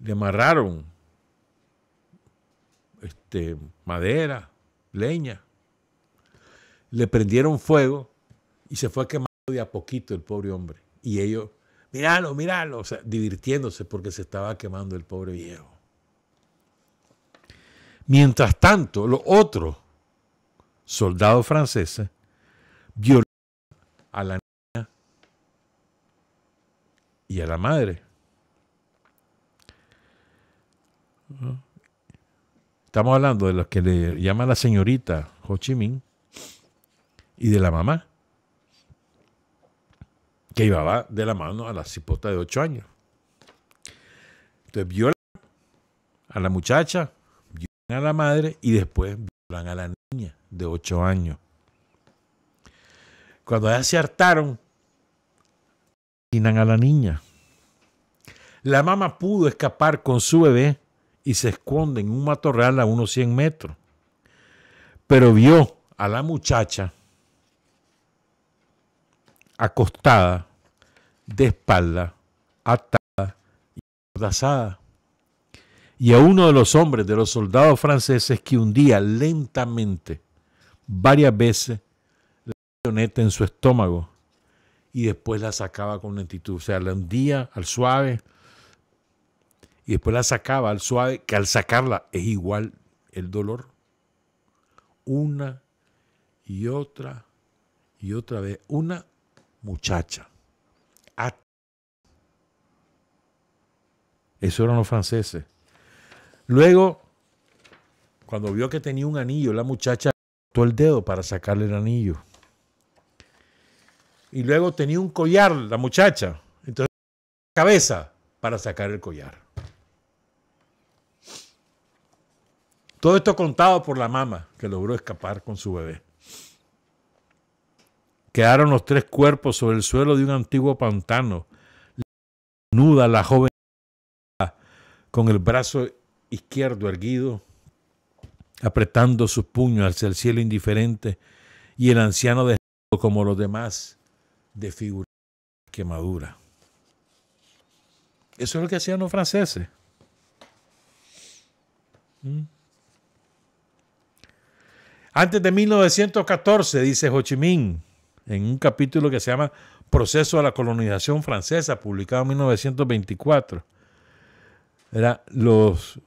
Le amarraron madera, leña, le prendieron fuego y se fue quemando de a poquito el pobre hombre. Y ellos, míralo, míralo, o sea, divirtiéndose porque se estaba quemando el pobre viejo. Mientras tanto, los otros soldados franceses violaron a la niña y a la madre. Estamos hablando de los que le llama la señorita Ho Chi Minh y de la mamá, que llevaba de la mano a la cipota de 8 años. Entonces violan a la muchacha, violan a la madre y después violan a la niña de 8 años. Cuando ya se hartaron, asesinan a la niña. La mamá pudo escapar con su bebé y se esconde en un matorral a unos 100 metros. Pero vio a la muchacha acostada, de espalda, atada y amordazada. Y a uno de los hombres de los soldados franceses que hundía lentamente, varias veces, la bayoneta en su estómago y después la sacaba con lentitud. O sea, la hundía al suave y después la sacaba al suave, que al sacarla es igual el dolor. Una y otra vez. Una muchacha. Eso eran los franceses. Luego, cuando vio que tenía un anillo, la muchacha cortó el dedo para sacarle el anillo. Y luego tenía un collar, la muchacha. Entonces, cabeza para sacar el collar. Todo esto contado por la mamá que logró escapar con su bebé. Quedaron los 3 cuerpos sobre el suelo de un antiguo pantano. Nuda la joven con el brazo izquierdo erguido, apretando sus puños hacia el cielo indiferente, y el anciano desnudo como los demás, desfigurado, quemadura. Eso es lo que hacían los franceses. Antes de 1914, dice Ho Chi Minh, en un capítulo que se llama Proceso de la colonización francesa, publicado en 1924, los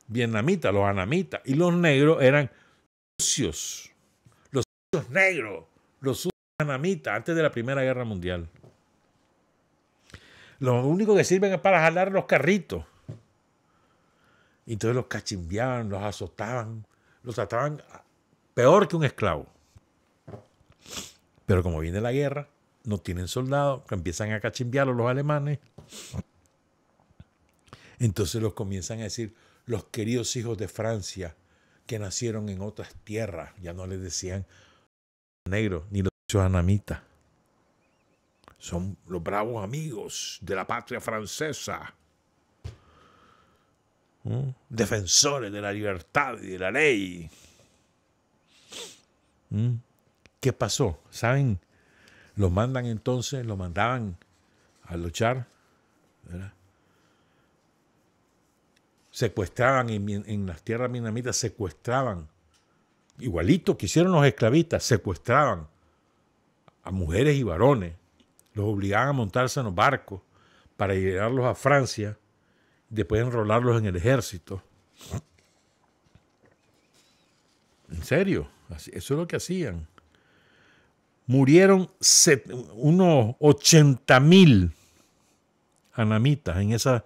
vietnamitas, los anamitas y los negros eran sucios. Los sucios negros, los sucios anamitas, antes de la Primera Guerra Mundial. Lo único que sirven es para jalar los carritos. Y entonces los cachimbeaban, los azotaban, los trataban peor que un esclavo. Pero como viene la guerra, no tienen soldados, empiezan a cachimbiarlos los alemanes. Entonces los comienzan a decir los queridos hijos de Francia que nacieron en otras tierras. Ya no les decían negros ni los anamitas. Son los bravos amigos de la patria francesa. Defensores de la libertad y de la ley. ¿Qué pasó? ¿Saben? Los mandaban a luchar, ¿verdad? Secuestraban en las tierras vietnamitas, secuestraban, igualito que hicieron los esclavistas, secuestraban a mujeres y varones, los obligaban a montarse en los barcos para llevarlos a Francia, después enrolarlos en el ejército. ¿En serio? Eso es lo que hacían. Murieron unos 80,000 anamitas en esa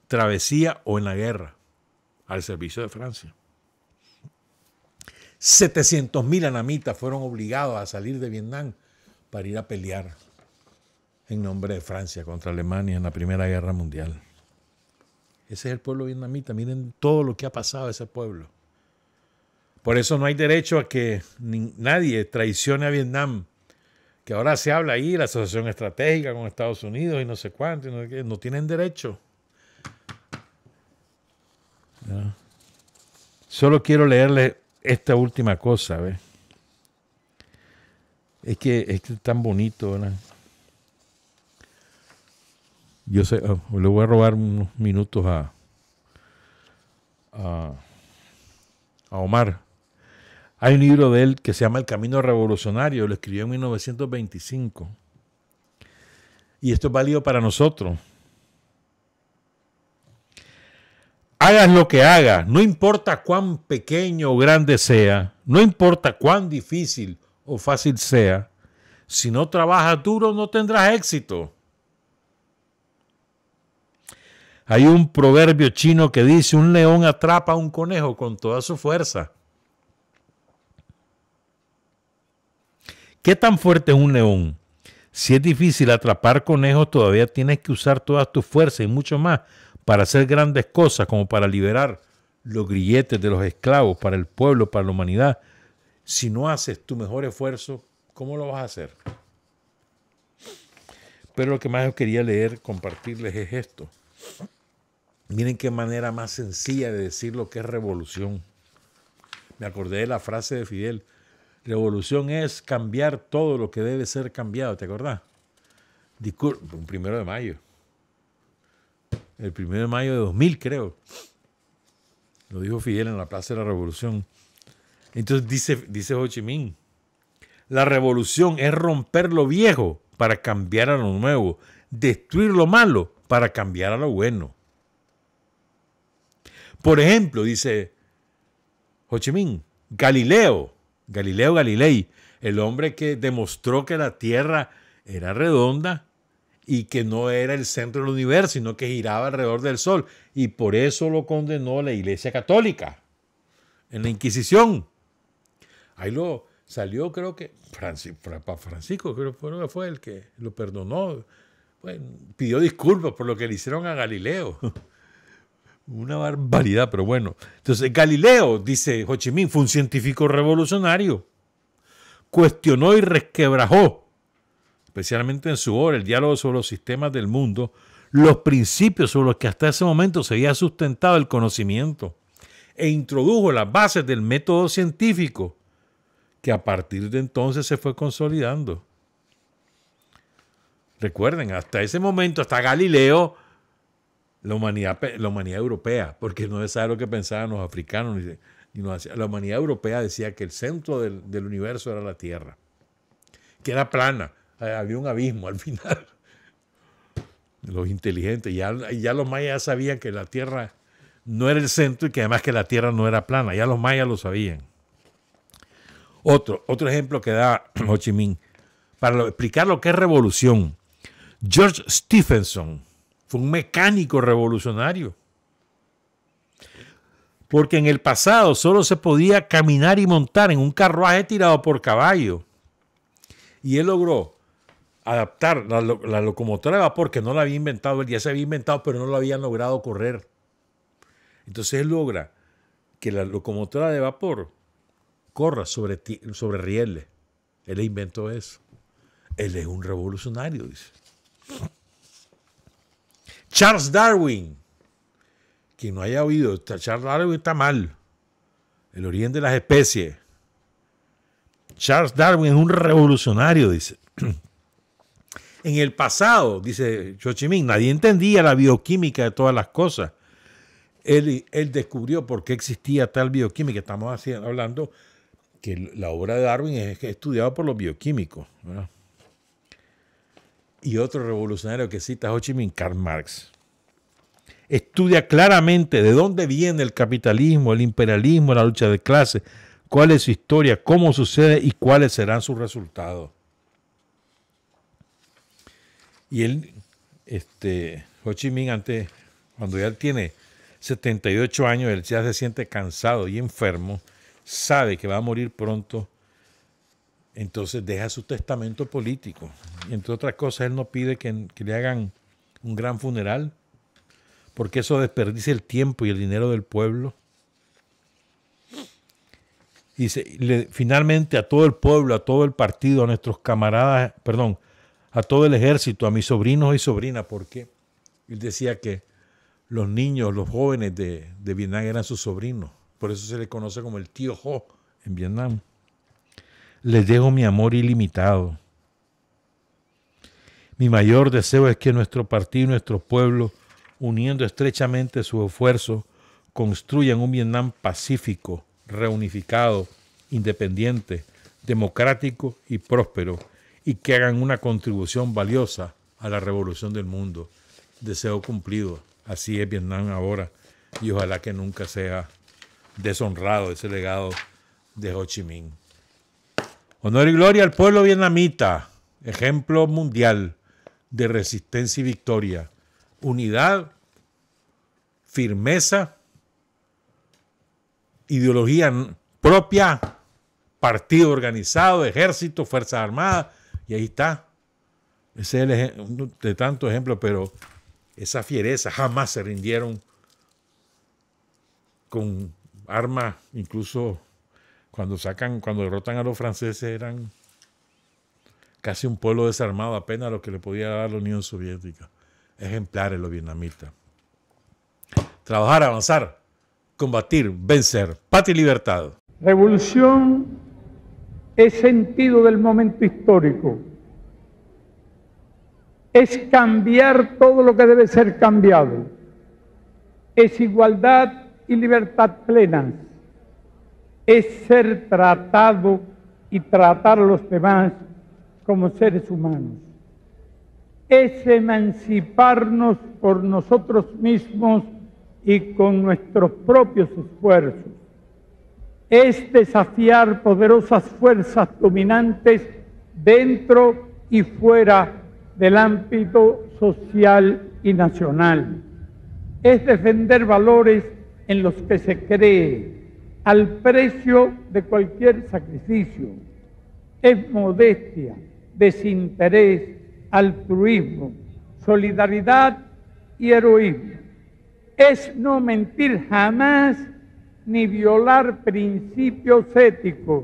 travesía o en la guerra al servicio de Francia. 700,000 anamitas fueron obligados a salir de Vietnam para ir a pelear en nombre de Francia contra Alemania en la Primera Guerra Mundial. Ese es el pueblo vietnamita. Miren todo lo que ha pasado a ese pueblo. Por eso no hay derecho a que nadie traicione a Vietnam. Que ahora se habla ahí, la asociación estratégica con Estados Unidos y no sé cuánto, y no sé qué. No tienen derecho. ¿No? Solo quiero leerles esta última cosa, ¿ves? Es que es tan bonito, ¿verdad? Yo sé, le voy a robar unos minutos a Omar. Hay un libro de él que se llama El Camino Revolucionario, lo escribió en 1925. Y esto es válido para nosotros. Hagas lo que hagas, no importa cuán pequeño o grande sea, no importa cuán difícil o fácil sea, si no trabajas duro no tendrás éxito. Hay un proverbio chino que dice: un león atrapa a un conejo con toda su fuerza. ¿Qué tan fuerte es un león? Si es difícil atrapar conejos, todavía tienes que usar todas tus fuerzas y mucho más para hacer grandes cosas, como para liberar los grilletes de los esclavos, para el pueblo, para la humanidad. Si no haces tu mejor esfuerzo, ¿cómo lo vas a hacer? Pero lo que más yo quería leer, compartirles es esto. Miren qué manera más sencilla de decir lo que es revolución. Me acordé de la frase de Fidel. Revolución es cambiar todo lo que debe ser cambiado. ¿Te acordás? Un 1 de mayo. El 1 de mayo de 2000, creo. Lo dijo Fidel en la Plaza de la Revolución. Entonces dice Ho Chi Minh, la revolución es romper lo viejo para cambiar a lo nuevo, destruir lo malo para cambiar a lo bueno. Por ejemplo, dice Ho Chi Minh, Galileo Galilei, el hombre que demostró que la Tierra era redonda y que no era el centro del universo, sino que giraba alrededor del Sol. Y por eso lo condenó la Iglesia Católica en la Inquisición. Ahí lo salió, creo que Francisco, creo que fue el que lo perdonó. Bueno, pidió disculpas por lo que le hicieron a Galileo. Una barbaridad, pero bueno. Entonces, Galileo, dice Ho Chi Minh, fue un científico revolucionario. Cuestionó y resquebrajó, especialmente en su obra, El diálogo sobre los sistemas del mundo, los principios sobre los que hasta ese momento se había sustentado el conocimiento, e introdujo las bases del método científico, que a partir de entonces se fue consolidando. Recuerden, hasta ese momento, hasta Galileo, la humanidad europea, porque no se sabe lo que pensaban los africanos, la humanidad europea decía que el centro del universo era la Tierra, que era plana, había un abismo al final. Los inteligentes, ya los mayas sabían que la Tierra no era el centro y que además que la Tierra no era plana, ya los mayas lo sabían. Otro ejemplo que da Ho Chi Minh, para explicar lo que es revolución. George Stephenson fue un mecánico revolucionario. Porque en el pasado solo se podía caminar y montar en un carruaje tirado por caballo. Y él logró adaptar la locomotora de vapor, que no la había inventado él, ya se había inventado, pero no lo habían logrado correr. Entonces él logra que la locomotora de vapor corra sobre rieles. Él inventó eso. Él es un revolucionario, dice. Charles Darwin. Quien no haya oído, Charles Darwin está mal. El origen de las especies. Charles Darwin es un revolucionario, dice. En el pasado, dice Ho Chi Minh, nadie entendía la bioquímica de todas las cosas. Él descubrió por qué existía tal bioquímica. Estamos hablando que la obra de Darwin es estudiada por los bioquímicos, ¿verdad? Y otro revolucionario que cita Ho Chi Minh, Karl Marx, estudia claramente de dónde viene el capitalismo, el imperialismo, la lucha de clases, cuál es su historia, cómo sucede y cuáles serán sus resultados. Y él, Ho Chi Minh, antes, cuando ya él tiene 78 años, él ya se siente cansado y enfermo, sabe que va a morir pronto, entonces deja su testamento político. Y entre otras cosas, él no pide que le hagan un gran funeral, porque eso desperdicia el tiempo y el dinero del pueblo. Y dice, finalmente a todo el pueblo, a todo el partido, a nuestros camaradas, a todo el ejército, a mis sobrinos y sobrinas, porque él decía que los niños, los jóvenes de Vietnam eran sus sobrinos. Por eso se le conoce como el tío Ho en Vietnam. Les dejo mi amor ilimitado. Mi mayor deseo es que nuestro partido y nuestro pueblo, uniendo estrechamente sus esfuerzos, construyan un Vietnam pacífico, reunificado, independiente, democrático y próspero, y que hagan una contribución valiosa a la revolución del mundo. Deseo cumplido. Así es Vietnam ahora, y ojalá que nunca sea deshonrado ese legado de Ho Chi Minh. Honor y gloria al pueblo vietnamita, ejemplo mundial de resistencia y victoria, unidad, firmeza, ideología propia, partido organizado, ejército, fuerzas armadas, y ahí está. Ese es el ejemplo de tantos ejemplos, pero esa fiereza jamás se rindieron con armas, incluso cuando derrotan a los franceses eran casi un pueblo desarmado, apenas lo que le podía dar la Unión Soviética. Ejemplares los vietnamitas. Trabajar, avanzar, combatir, vencer, patria y libertad. Revolución es sentido del momento histórico. Es cambiar todo lo que debe ser cambiado. Es igualdad y libertad plenas. Es ser tratado y tratar a los demás como seres humanos. Es emanciparnos por nosotros mismos y con nuestros propios esfuerzos. Es desafiar poderosas fuerzas dominantes dentro y fuera del ámbito social y nacional. Es defender valores en los que se cree, al precio de cualquier sacrificio. Es modestia, desinterés, altruismo, solidaridad y heroísmo. Es no mentir jamás ni violar principios éticos.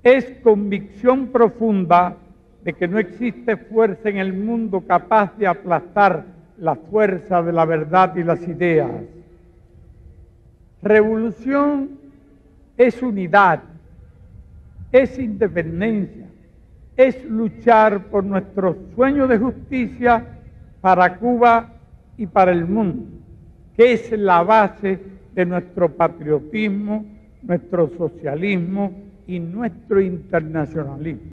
Es convicción profunda de que no existe fuerza en el mundo capaz de aplastar la fuerza de la verdad y las ideas. Revolución es unidad, es independencia, es luchar por nuestro sueño de justicia para Cuba y para el mundo, que es la base de nuestro patriotismo, nuestro socialismo y nuestro internacionalismo.